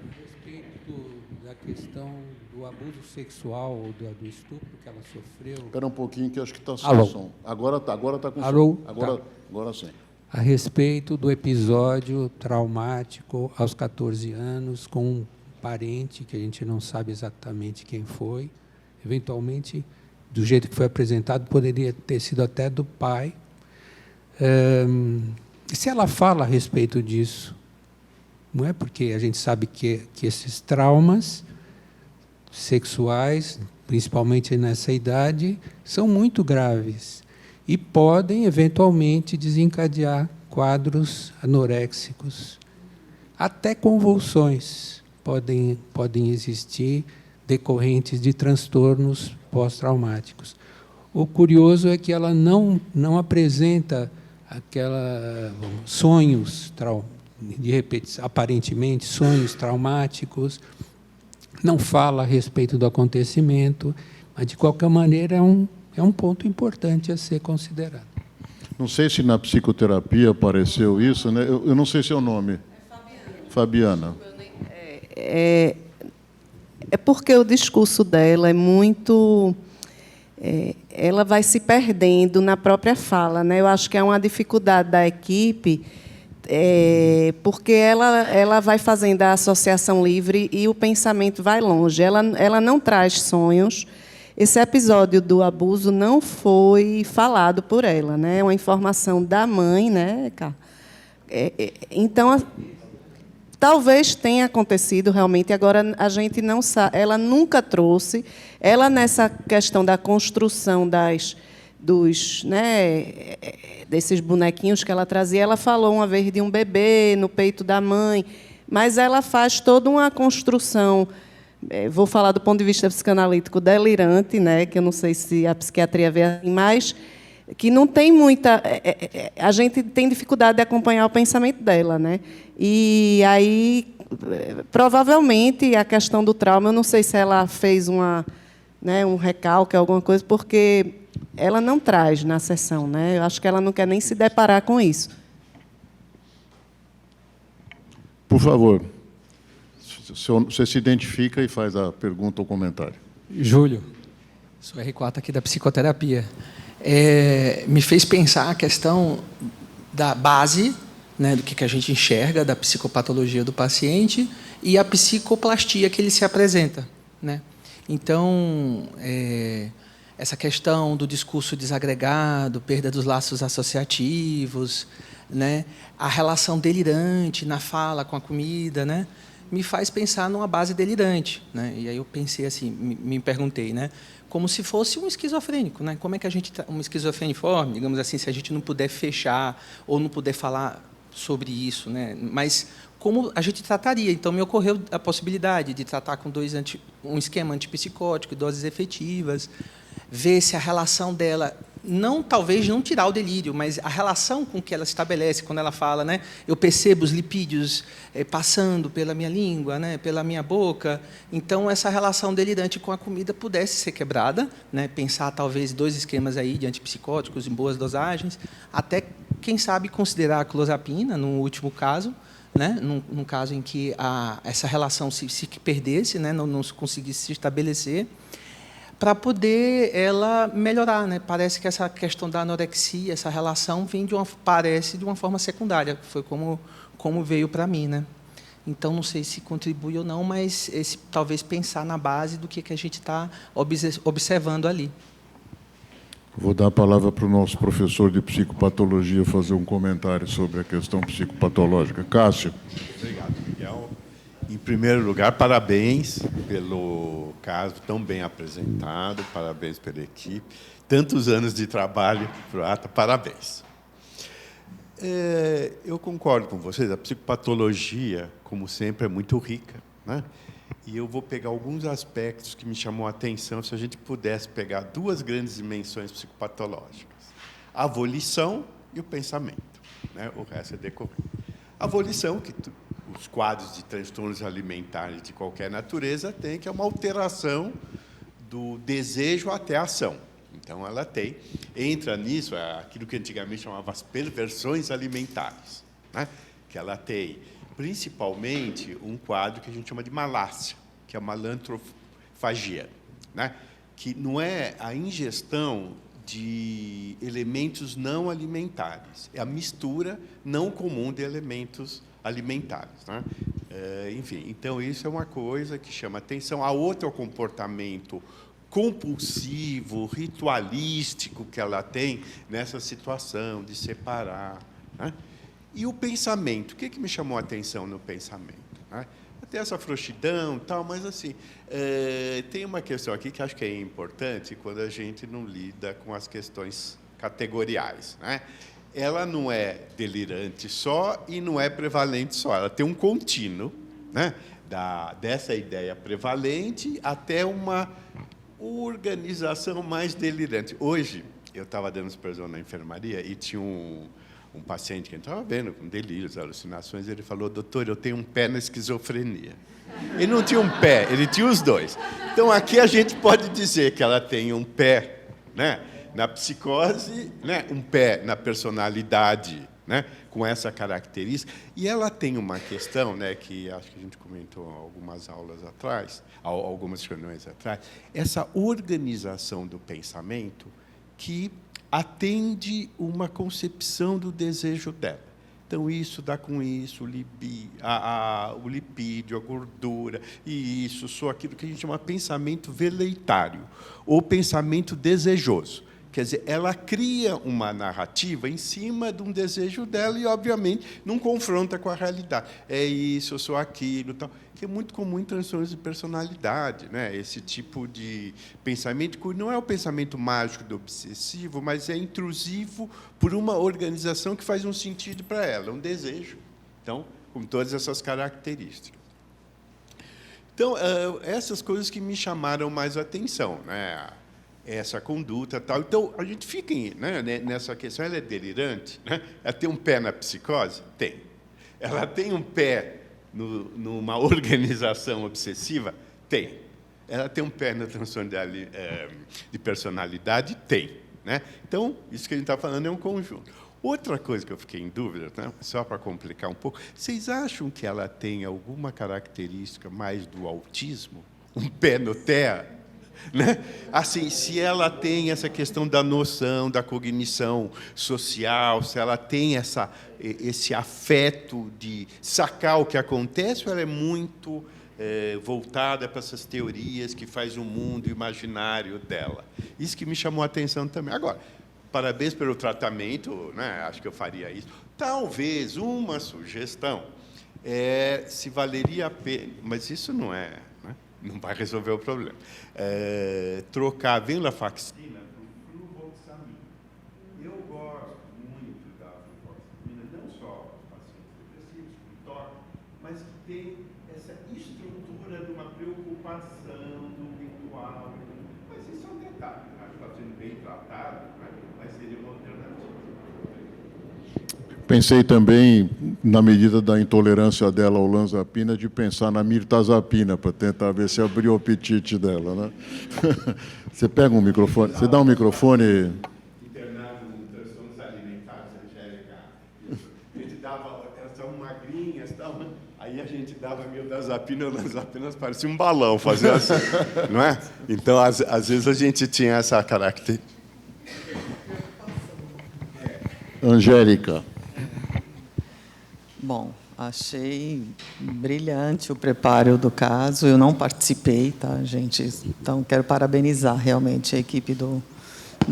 A respeito da questão do abuso sexual ou do estupro que ela sofreu... Espera um pouquinho, que acho que está sem Alô. som. Agora está com Alô. som. Tá. Agora sim. A respeito do episódio traumático aos 14 anos com um parente, que a gente não sabe exatamente quem foi, eventualmente, do jeito que foi apresentado, poderia ter sido até do pai. Se ela fala a respeito disso, não é? Porque a gente sabe que esses traumas sexuais, principalmente nessa idade, são muito graves e podem, eventualmente, desencadear quadros anoréxicos. Até convulsões podem existir decorrentes de transtornos pós-traumáticos. O curioso é que ela não apresenta sonhos, de repente, aparentemente, sonhos traumáticos, não fala a respeito do acontecimento, mas, de qualquer maneira, é um ponto importante a ser considerado. Não sei se na psicoterapia apareceu isso, né? Eu não sei se é o nome. Fabiana. É porque o discurso dela é muito... ela vai se perdendo na própria fala, né? Eu acho que é uma dificuldade da equipe, porque ela vai fazendo a associação livre e o pensamento vai longe. Ela não traz sonhos. Esse episódio do abuso não foi falado por ela, né? É uma informação da mãe, né, Cá? Então, talvez tenha acontecido realmente, agora a gente não sabe. Ela nunca trouxe. Ela, nessa questão da construção desses bonequinhos que ela trazia, ela falou uma vez de um bebê no peito da mãe, mas ela faz toda uma construção, vou falar do ponto de vista psicanalítico, delirante, né, que eu não sei se a psiquiatria vê assim, mas que não tem muita... a gente tem dificuldade de acompanhar o pensamento dela, né? E aí, provavelmente, a questão do trauma, eu não sei se ela fez um recalque, alguma coisa, porque ela não traz na sessão, né? Eu acho que ela não quer nem se deparar com isso. Por favor, você se identifica e faz a pergunta ou comentário. Júlio, sou R4 aqui da psicoterapia. Me fez pensar a questão da base, né, do que a gente enxerga da psicopatologia do paciente e a psicoplastia que ele se apresenta, né? Então, essa questão do discurso desagregado, perda dos laços associativos, né, a relação delirante na fala com a comida, né, me faz pensar numa base delirante, né? E aí eu pensei assim, me perguntei, né, como se fosse um esquizofrênico, né? Como é que a gente um esquizofreniforme, digamos assim, se a gente não puder fechar ou não puder falar sobre isso, né? Mas como a gente trataria. Então, me ocorreu a possibilidade de tratar com um esquema antipsicótico, doses efetivas, ver se a relação dela, talvez não tirar o delírio, mas a relação com que ela estabelece quando ela fala, né, eu percebo os lipídios passando pela minha língua, né, pela minha boca. Então, essa relação delirante com a comida pudesse ser quebrada, né, pensar talvez 2 esquemas aí de antipsicóticos em boas dosagens, até, quem sabe, considerar a clozapina, no último caso, né, num caso em que essa relação se perdesse, né, não conseguisse se estabelecer, para poder ela melhorar, né? Parece que essa questão da anorexia, essa relação parece de uma forma secundária, foi como veio para mim, né? Então não sei se contribui ou não, mas talvez pensar na base do que a gente está observando ali. Vou dar a palavra para o nosso professor de psicopatologia fazer um comentário sobre a questão psicopatológica. Cássio. Obrigado, Miguel. Em primeiro lugar, parabéns pelo caso tão bem apresentado, parabéns pela equipe. Tantos anos de trabalho, Proata, parabéns. Eu concordo com vocês, a psicopatologia, como sempre, é muito rica, né? E eu vou pegar alguns aspectos que me chamou a atenção, se a gente pudesse pegar 2 grandes dimensões psicopatológicas: a volição e o pensamento, né? O resto é decorrente. A volição, que os quadros de transtornos alimentares de qualquer natureza têm, que é uma alteração do desejo até a ação. Então, ela entra nisso, aquilo que antigamente chamava as perversões alimentares, né? Que ela tem, principalmente, um quadro que a gente chama de malácia, que é a malantrofagia, né? Que não é a ingestão de elementos não alimentares, é a mistura não comum de elementos alimentares, né? Enfim, então isso é uma coisa que chama atenção. A outra é o comportamento compulsivo, ritualístico que ela tem nessa situação de separar, né? E o pensamento, o que me chamou a atenção no pensamento, né? Até essa frouxidão, tal, mas assim, tem uma questão aqui que acho que é importante quando a gente não lida com as questões categoriais, né? Ela não é delirante só e não é prevalente só. Ela tem um contínuo, né, dessa ideia prevalente até uma organização mais delirante. Hoje, eu estava dando supervisão na enfermaria e tinha um paciente que a gente estava vendo com delírios, alucinações, ele falou: doutor, eu tenho um pé na esquizofrenia. Ele não tinha um pé, ele tinha os 2. Então, aqui a gente pode dizer que ela tem um pé, né, na psicose, né, um pé na personalidade, né, com essa característica. E ela tem uma questão, né, que acho que a gente comentou algumas aulas atrás, algumas reuniões atrás, essa organização do pensamento que atende uma concepção do desejo dela. Então, isso dá com isso, o lipídio, a gordura, e isso, só aquilo que a gente chama de pensamento veleitário, ou pensamento desejoso. Quer dizer, ela cria uma narrativa em cima de um desejo dela e, obviamente, não confronta com a realidade. É isso, eu sou aquilo, tal, que é muito comum em transtornos de personalidade, né? Esse tipo de pensamento, que não é o pensamento mágico do obsessivo, mas é intrusivo por uma organização que faz um sentido para ela, um desejo. Então, com todas essas características. Então, essas coisas que me chamaram mais a atenção, né? Essa conduta, tal. Então, a gente fica nessa questão. Ela é delirante, né? Ela tem um pé na psicose? Tem. Ela tem um pé numa organização obsessiva? Tem. Ela tem um pé na transtorno de personalidade? Tem, né? Então, isso que a gente está falando é um conjunto. Outra coisa que eu fiquei em dúvida, né? Só para complicar um pouco, vocês acham que ela tem alguma característica mais do autismo? Um pé no TEA? Né? Assim, se ela tem essa questão da noção, da cognição social, se ela tem esse afeto de sacar o que acontece, ou ela é muito voltada para essas teorias que faz o mundo imaginário dela. Isso que me chamou a atenção também. Agora, parabéns pelo tratamento, né? Acho que eu faria isso. Talvez uma sugestão se valeria a pena, mas isso não não vai resolver o problema. Trocar a venlafaxina por fluvoxamina. Eu gosto muito da fluvoxamina, não só para pacientes depressivos, com toque, preocupação do ritual. Mas isso é um detalhe. Acho que está sendo bem tratado, mas seria uma alternativa. Pensei também, na medida da intolerância dela ao lanzapina, de pensar na mirtazapina, para tentar ver se abriu o apetite dela, né? Você pega um microfone, você dá um microfone... Internado com transtornos alimentares, Angélica. A gente dava, elas são magrinhas, tal, né? Aí a gente dava mirtazapina, e lanzapina parecia um balão, fazia assim, não é? Então, às vezes, a gente tinha essa característica. Angélica. Bom, achei brilhante o preparo do caso. Eu não participei, tá, gente? Então, quero parabenizar realmente a equipe do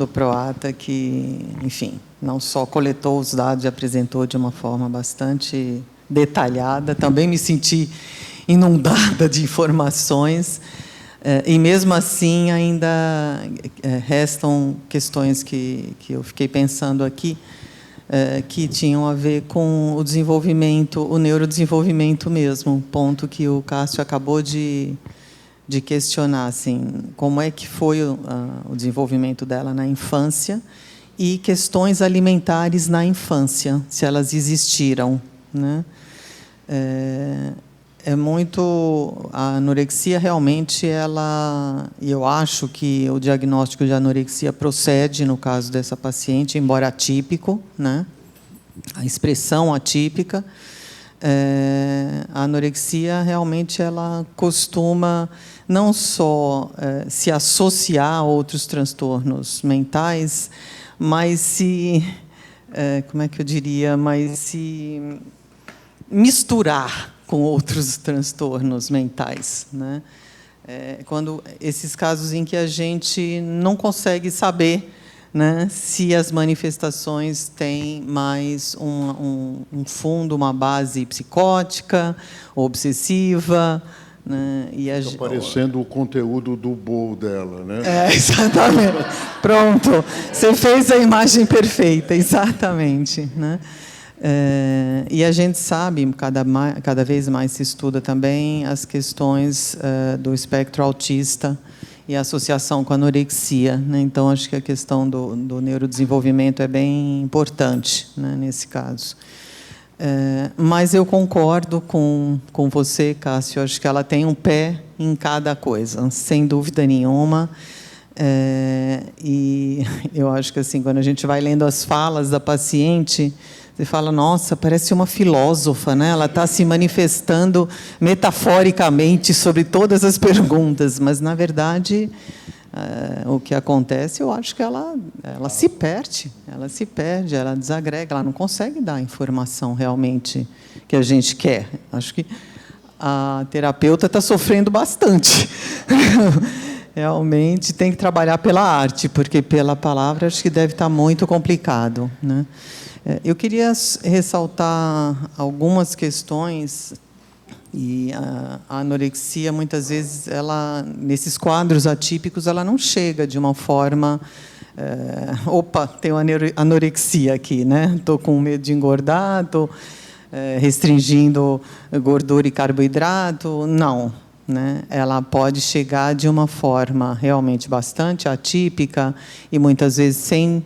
PROATA, que, enfim, não só coletou os dados e apresentou de uma forma bastante detalhada, também me senti inundada de informações, e, mesmo assim, ainda restam questões que eu fiquei pensando aqui, que tinham a ver com o desenvolvimento, o neurodesenvolvimento mesmo, ponto que o Cássio acabou de questionar, assim, como é que foi o desenvolvimento dela na infância e questões alimentares na infância, se elas existiram, né? A anorexia realmente, eu acho que o diagnóstico de anorexia procede no caso dessa paciente, embora atípico, né? A expressão atípica. A anorexia realmente ela costuma não só se associar a outros transtornos mentais, mas se misturar com outros transtornos mentais, né? Quando esses casos em que a gente não consegue saber, né, se as manifestações têm mais um fundo, uma base psicótica, obsessiva, né? Está parecendo o conteúdo do bol dela, né? Exatamente. Pronto. Você fez a imagem perfeita, exatamente, né? E a gente sabe, cada vez mais se estuda também as questões do espectro autista e a associação com a anorexia, né? Então, acho que a questão do neurodesenvolvimento é bem importante, né, nesse caso. Mas eu concordo com você, Cássio. Acho que ela tem um pé em cada coisa, sem dúvida nenhuma. E eu acho que, assim, quando a gente vai lendo as falas da paciente, você fala, nossa, parece uma filósofa, né? Ela está se manifestando metaforicamente sobre todas as perguntas, mas, na verdade, o que acontece, eu acho que ela se perde, ela desagrega, ela não consegue dar a informação realmente que a gente quer. Acho que a terapeuta está sofrendo bastante. Realmente tem que trabalhar pela arte, porque pela palavra acho que deve estar muito complicado, né? Eu queria ressaltar algumas questões, e a anorexia, muitas vezes, nesses quadros atípicos, ela não chega de uma forma... opa, tenho anorexia aqui, né? Estou com medo de engordar, estou restringindo gordura e carboidrato. Não, né? Ela pode chegar de uma forma realmente bastante atípica e, muitas vezes, sem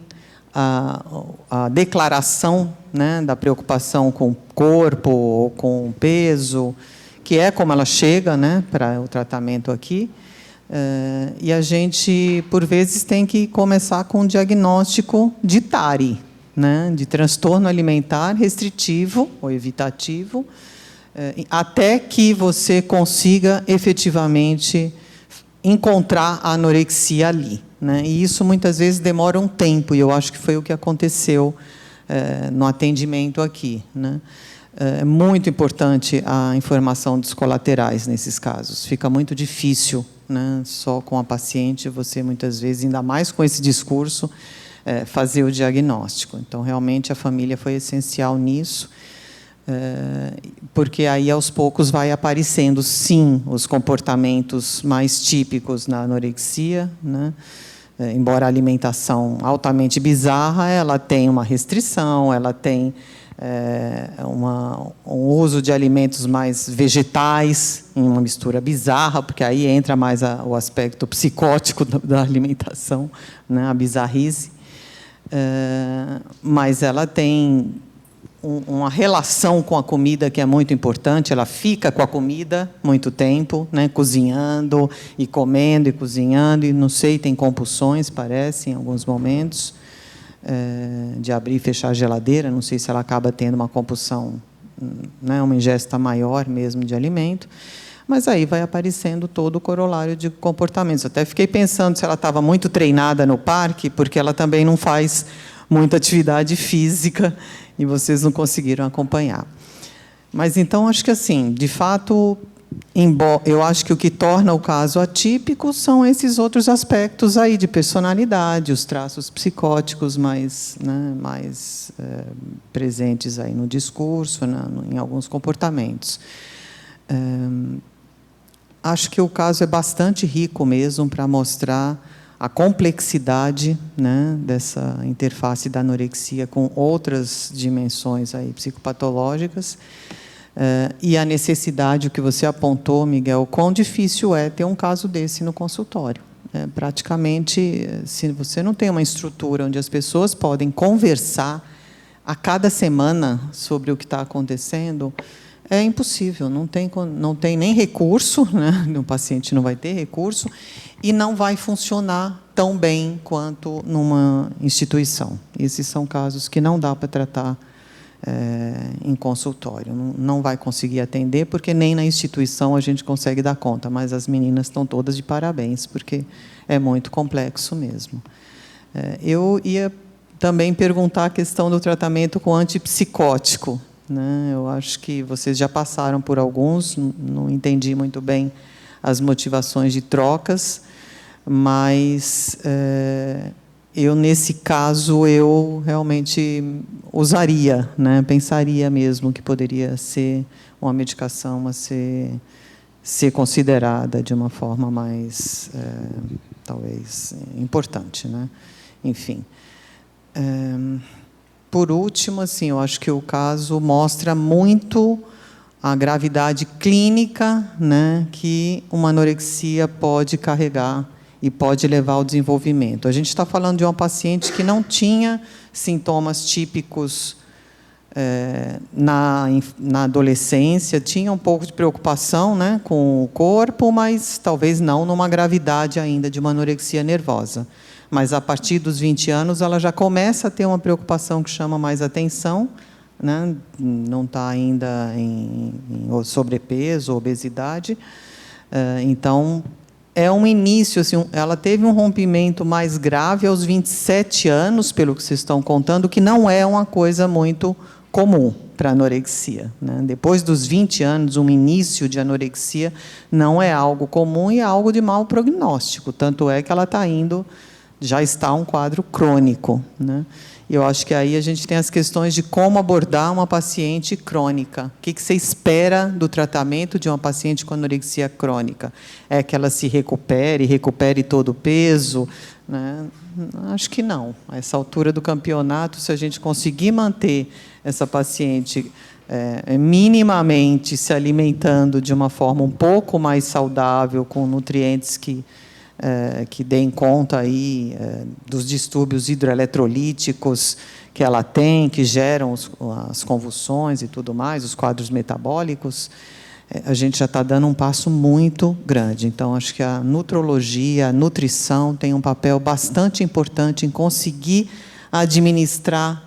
a declaração, né, da preocupação com o corpo ou com o peso, que é como ela chega, né, para o tratamento aqui. E a gente, por vezes, tem que começar com um diagnóstico de TARI, né, de transtorno alimentar restritivo ou evitativo, até que você consiga efetivamente encontrar a anorexia ali, né? E isso muitas vezes demora um tempo, e eu acho que foi o que aconteceu no atendimento aqui, né? É muito importante a informação dos colaterais nesses casos. Fica muito difícil, né, só com a paciente, você muitas vezes, ainda mais com esse discurso, fazer o diagnóstico. Então, realmente, a família foi essencial nisso, porque aí, aos poucos, vai aparecendo, sim, os comportamentos mais típicos na anorexia, né? Embora a alimentação altamente bizarra, ela tem uma restrição, ela tem um uso de alimentos mais vegetais, em uma mistura bizarra, porque aí entra mais o aspecto psicótico da alimentação, né, a bizarrice. Mas ela tem uma relação com a comida que é muito importante, ela fica com a comida muito tempo, né, cozinhando e comendo e cozinhando, e não sei, tem compulsões, parece, em alguns momentos, de abrir e fechar a geladeira, não sei se ela acaba tendo uma compulsão, né, uma ingesta maior mesmo de alimento, mas aí vai aparecendo todo o corolário de comportamentos. Até fiquei pensando se ela estava muito treinada no parque, porque ela também não faz muita atividade física, e vocês não conseguiram acompanhar. Mas, então, acho que, assim, de fato, eu acho que o que torna o caso atípico são esses outros aspectos aí de personalidade, os traços psicóticos mais presentes aí no discurso, em alguns comportamentos. Acho que o caso é bastante rico mesmo para mostrar a complexidade, né, dessa interface da anorexia com outras dimensões aí psicopatológicas, e a necessidade, o que você apontou, Miguel, quão difícil é ter um caso desse no consultório. Praticamente, se você não tem uma estrutura onde as pessoas podem conversar a cada semana sobre o que está acontecendo, é impossível, não tem nem recurso, né? O paciente não vai ter recurso, e não vai funcionar tão bem quanto numa instituição. Esses são casos que não dá para tratar em consultório. Não vai conseguir atender, porque nem na instituição a gente consegue dar conta, mas as meninas estão todas de parabéns, porque é muito complexo mesmo. Eu ia também perguntar a questão do tratamento com antipsicótico, né? Eu acho que vocês já passaram por alguns, não entendi muito bem as motivações de trocas, mas eu, nesse caso, eu realmente usaria, né? Pensaria mesmo que poderia ser uma medicação a ser considerada de uma forma mais, talvez, importante, né? Enfim. Por último, assim, eu acho que o caso mostra muito a gravidade clínica, né, que uma anorexia pode carregar e pode levar ao desenvolvimento. A gente está falando de uma paciente que não tinha sintomas típicos na adolescência, tinha um pouco de preocupação, né, com o corpo, mas talvez não numa gravidade ainda de uma anorexia nervosa. Mas, a partir dos 20 anos, ela já começa a ter uma preocupação que chama mais atenção, né? Não está ainda em sobrepeso, obesidade. Então, é um início. Assim, ela teve um rompimento mais grave aos 27 anos, pelo que vocês estão contando, que não é uma coisa muito comum para a anorexia, né? Depois dos 20 anos, um início de anorexia não é algo comum e é algo de mau prognóstico. Tanto é que ela já está um quadro crônico, né? E eu acho que aí a gente tem as questões de como abordar uma paciente crônica. O que você espera do tratamento de uma paciente com anorexia crônica? É que ela se recupere todo o peso, né? Acho que não. A essa altura do campeonato, se a gente conseguir manter essa paciente minimamente se alimentando de uma forma um pouco mais saudável, com nutrientes que deem conta aí dos distúrbios hidroeletrolíticos que ela tem, que geram as convulsões e tudo mais, os quadros metabólicos, a gente já está dando um passo muito grande. Então, acho que a nutrologia, a nutrição tem um papel bastante importante em conseguir administrar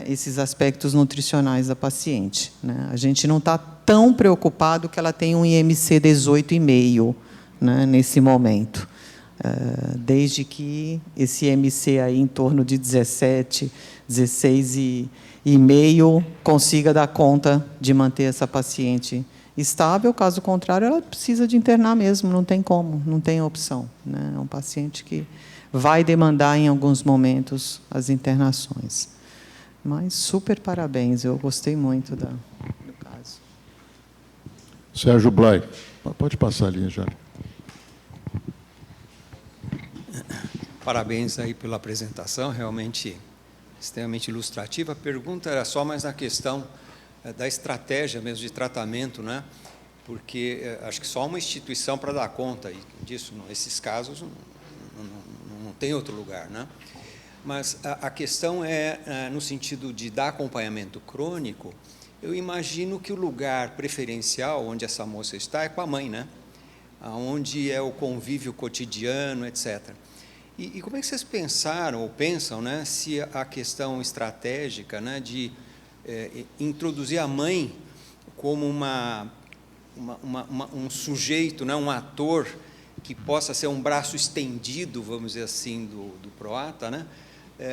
esses aspectos nutricionais da paciente, né? A gente não está tão preocupado que ela tem um IMC 18,5, né, nesse momento. Desde que esse IMC aí em torno de 17, 16,5 consiga dar conta de manter essa paciente estável, caso contrário, ela precisa de internar mesmo, não tem como, não tem opção, né? É um paciente que vai demandar, em alguns momentos, as internações. Mas, super parabéns, eu gostei muito do caso. Sérgio Blay. Pode passar a linha, já. Parabéns aí pela apresentação, realmente extremamente ilustrativa. A pergunta era só mais na questão da estratégia mesmo de tratamento, né? Porque acho que só uma instituição para dar conta disso, nesses casos, não tem outro lugar, né? Mas a questão é, no sentido de dar acompanhamento crônico, eu imagino que o lugar preferencial onde essa moça está é com a mãe, né? Onde é o convívio cotidiano, etc. E como é que vocês pensaram ou pensam, né, se a questão estratégica, né, de introduzir a mãe como um sujeito, né, um ator que possa ser um braço estendido, vamos dizer assim, do PROATA, né,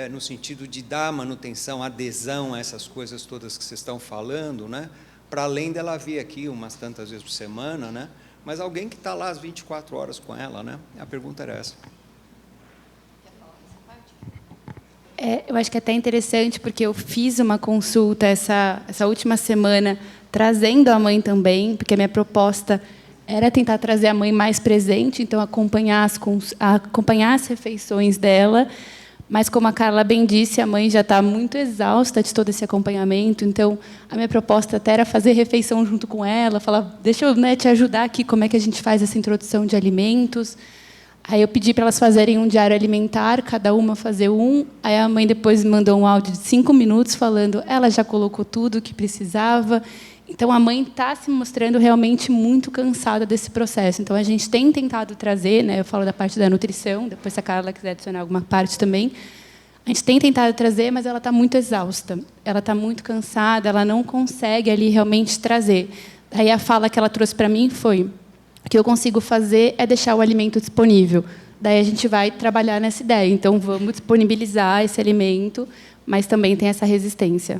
no sentido de dar manutenção, adesão a essas coisas todas que vocês estão falando, né, para além dela vir aqui umas tantas vezes por semana, né, mas alguém que está lá às 24 horas com ela, né? A pergunta era essa. Eu acho que é até interessante, porque eu fiz uma consulta essa última semana, trazendo a mãe também, porque a minha proposta era tentar trazer a mãe mais presente, então acompanhar as refeições dela. Mas, como a Carla bem disse, a mãe já está muito exausta de todo esse acompanhamento. Então, a minha proposta até era fazer refeição junto com ela, falar, deixa eu, né, te ajudar aqui, como é que a gente faz essa introdução de alimentos. Aí eu pedi para elas fazerem um diário alimentar, cada uma fazer um. Aí a mãe depois me mandou um áudio de 5 minutos falando, ela já colocou tudo o que precisava. Então, a mãe está se mostrando realmente muito cansada desse processo. Então, a gente tem tentado trazer, né, eu falo da parte da nutrição, depois se a Carla quiser adicionar alguma parte também, a gente tem tentado trazer, mas ela está muito exausta, ela está muito cansada, ela não consegue ali realmente trazer. Aí a fala que ela trouxe para mim foi, o que eu consigo fazer é deixar o alimento disponível. Daí a gente vai trabalhar nessa ideia. Então, vamos disponibilizar esse alimento, mas também tem essa resistência.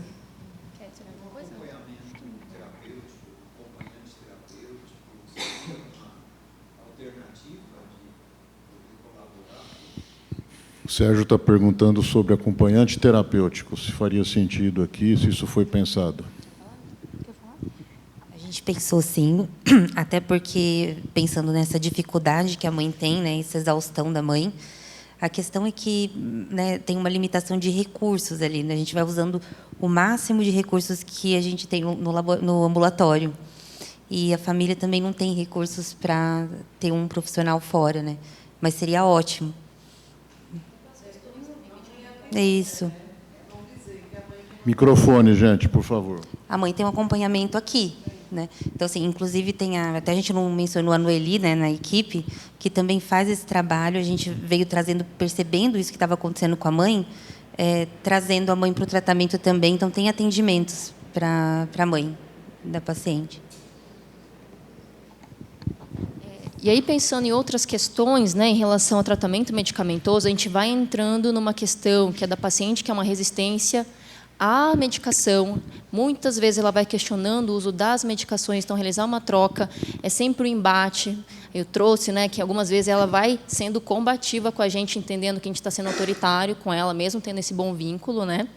O Sérgio está perguntando sobre acompanhante terapêutico, se faria sentido aqui, se isso foi pensado. A gente pensou sim, até porque, pensando nessa dificuldade que a mãe tem, né, essa exaustão da mãe, a questão é que, né, tem uma limitação de recursos ali, né? A gente vai usando o máximo de recursos que a gente tem no ambulatório. E a família também não tem recursos para ter um profissional fora, né? Mas seria ótimo. É isso. Microfone, gente, por favor. A mãe tem um acompanhamento aqui, né? Então, assim, inclusive até a gente não mencionou a Noeli, né, na equipe, que também faz esse trabalho. A gente veio trazendo, percebendo isso que estava acontecendo com a mãe, trazendo a mãe para o tratamento também. Então, tem atendimentos para a mãe da paciente. E aí, pensando em outras questões, né, em relação ao tratamento medicamentoso, a gente vai entrando numa questão que é da paciente, que é uma resistência à medicação. Muitas vezes ela vai questionando o uso das medicações, então realizar uma troca é sempre um embate. Eu trouxe, né, que algumas vezes ela vai sendo combativa com a gente, entendendo que a gente está sendo autoritário com ela, mesmo tendo esse bom vínculo, né?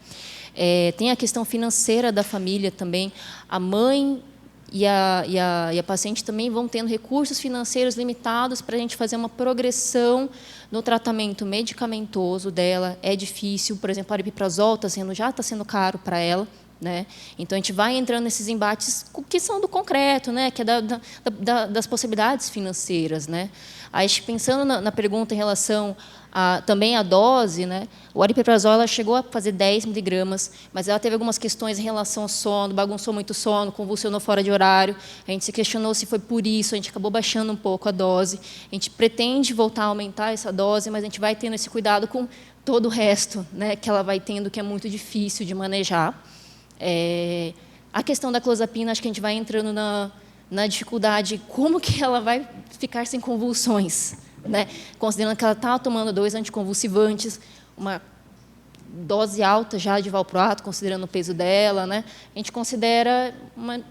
Tem a questão financeira da família também. A mãe e a paciente também vão tendo recursos financeiros limitados para a gente fazer uma progressão no tratamento medicamentoso dela. É difícil, por exemplo, a aripiprazol já está sendo caro para ela, né? Então, a gente vai entrando nesses embates que são do concreto, né? Que é das possibilidades financeiras, né? Aí, pensando na pergunta em relação também à dose, né? O aripiprazol ela chegou a fazer 10 miligramas, mas ela teve algumas questões em relação ao sono, bagunçou muito o sono, convulsionou fora de horário. A gente se questionou se foi por isso, a gente acabou baixando um pouco a dose. A gente pretende voltar a aumentar essa dose, mas a gente vai tendo esse cuidado com todo o resto, né? Que ela vai tendo, que é muito difícil de manejar. A questão da clozapina, acho que a gente vai entrando na dificuldade, como que ela vai ficar sem convulsões, né? Considerando que ela está tomando 2 anticonvulsivantes, uma dose alta já de valproato, considerando o peso dela, né? A gente considera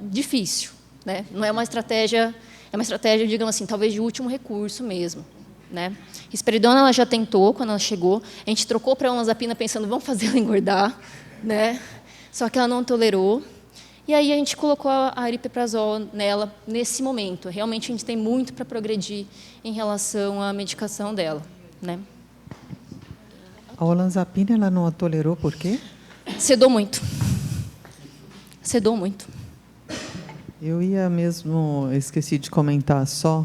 difícil, né? Não é uma estratégia, é uma estratégia, digamos assim, talvez de último recurso mesmo, né? Risperidona ela já tentou quando ela chegou, a gente trocou para olanzapina pensando, vamos fazer ela engordar, né? Só que ela não tolerou. E aí a gente colocou a aripiprazol nela nesse momento. Realmente a gente tem muito para progredir em relação à medicação dela, né? A olanzapina, ela não a tolerou por quê? Sedou muito. Sedou muito. Eu ia mesmo, esqueci de comentar só,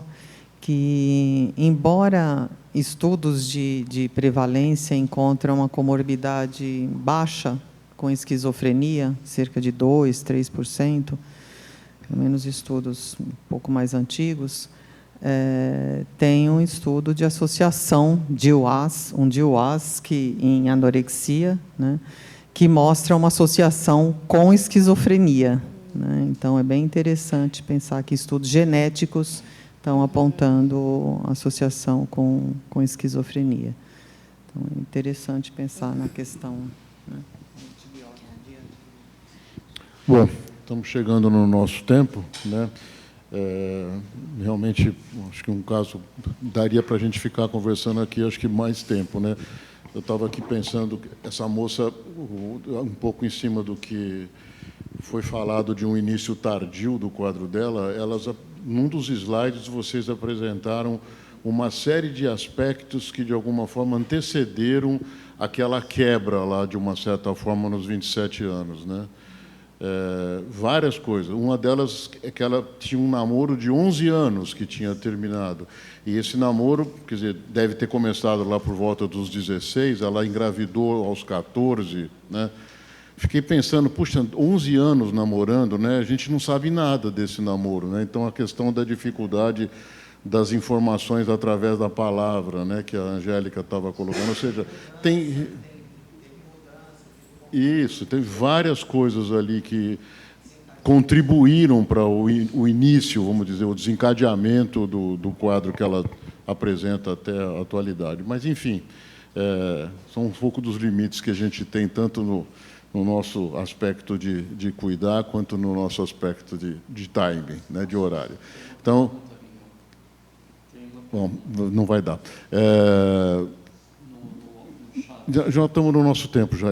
que, embora estudos de prevalência encontram uma comorbidade baixa com esquizofrenia, cerca de 2%, 3%, pelo menos estudos um pouco mais antigos, tem um estudo de associação DIWAS, um DIWAS que, em anorexia, né, que mostra uma associação com esquizofrenia. Né? Então, é bem interessante pensar que estudos genéticos estão apontando associação com esquizofrenia. Então, é interessante pensar na questão. Né? Bom, estamos chegando no nosso tempo, né? Realmente, acho que um caso daria para a gente ficar conversando aqui, acho que mais tempo, né? Eu estava aqui pensando, essa moça, um pouco em cima do que foi falado de um início tardio do quadro dela, num dos slides vocês apresentaram uma série de aspectos que, de alguma forma, antecederam aquela quebra lá, de uma certa forma, nos 27 anos, né? Várias coisas. Uma delas é que ela tinha um namoro de 11 anos que tinha terminado. E esse namoro, quer dizer, deve ter começado lá por volta dos 16, ela engravidou aos 14, né? Fiquei pensando, puxa, 11 anos namorando, né? A gente não sabe nada desse namoro, né? Então, a questão da dificuldade das informações através da palavra, né, que a Angélica estava colocando, ou seja, tem... Isso, tem várias coisas ali que contribuíram para o início, vamos dizer, o desencadeamento do quadro que ela apresenta até a atualidade. Mas, enfim, são um pouco dos limites que a gente tem, tanto no nosso aspecto de cuidar, quanto no nosso aspecto de timing, né, de horário. Então, bom, não vai dar. Já estamos no nosso tempo, já.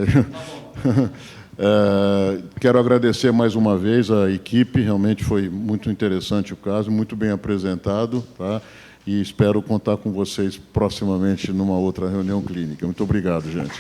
Quero agradecer mais uma vez a equipe, realmente foi muito interessante o caso, muito bem apresentado, tá? E espero contar com vocês proximamente numa outra reunião clínica. Muito obrigado, gente.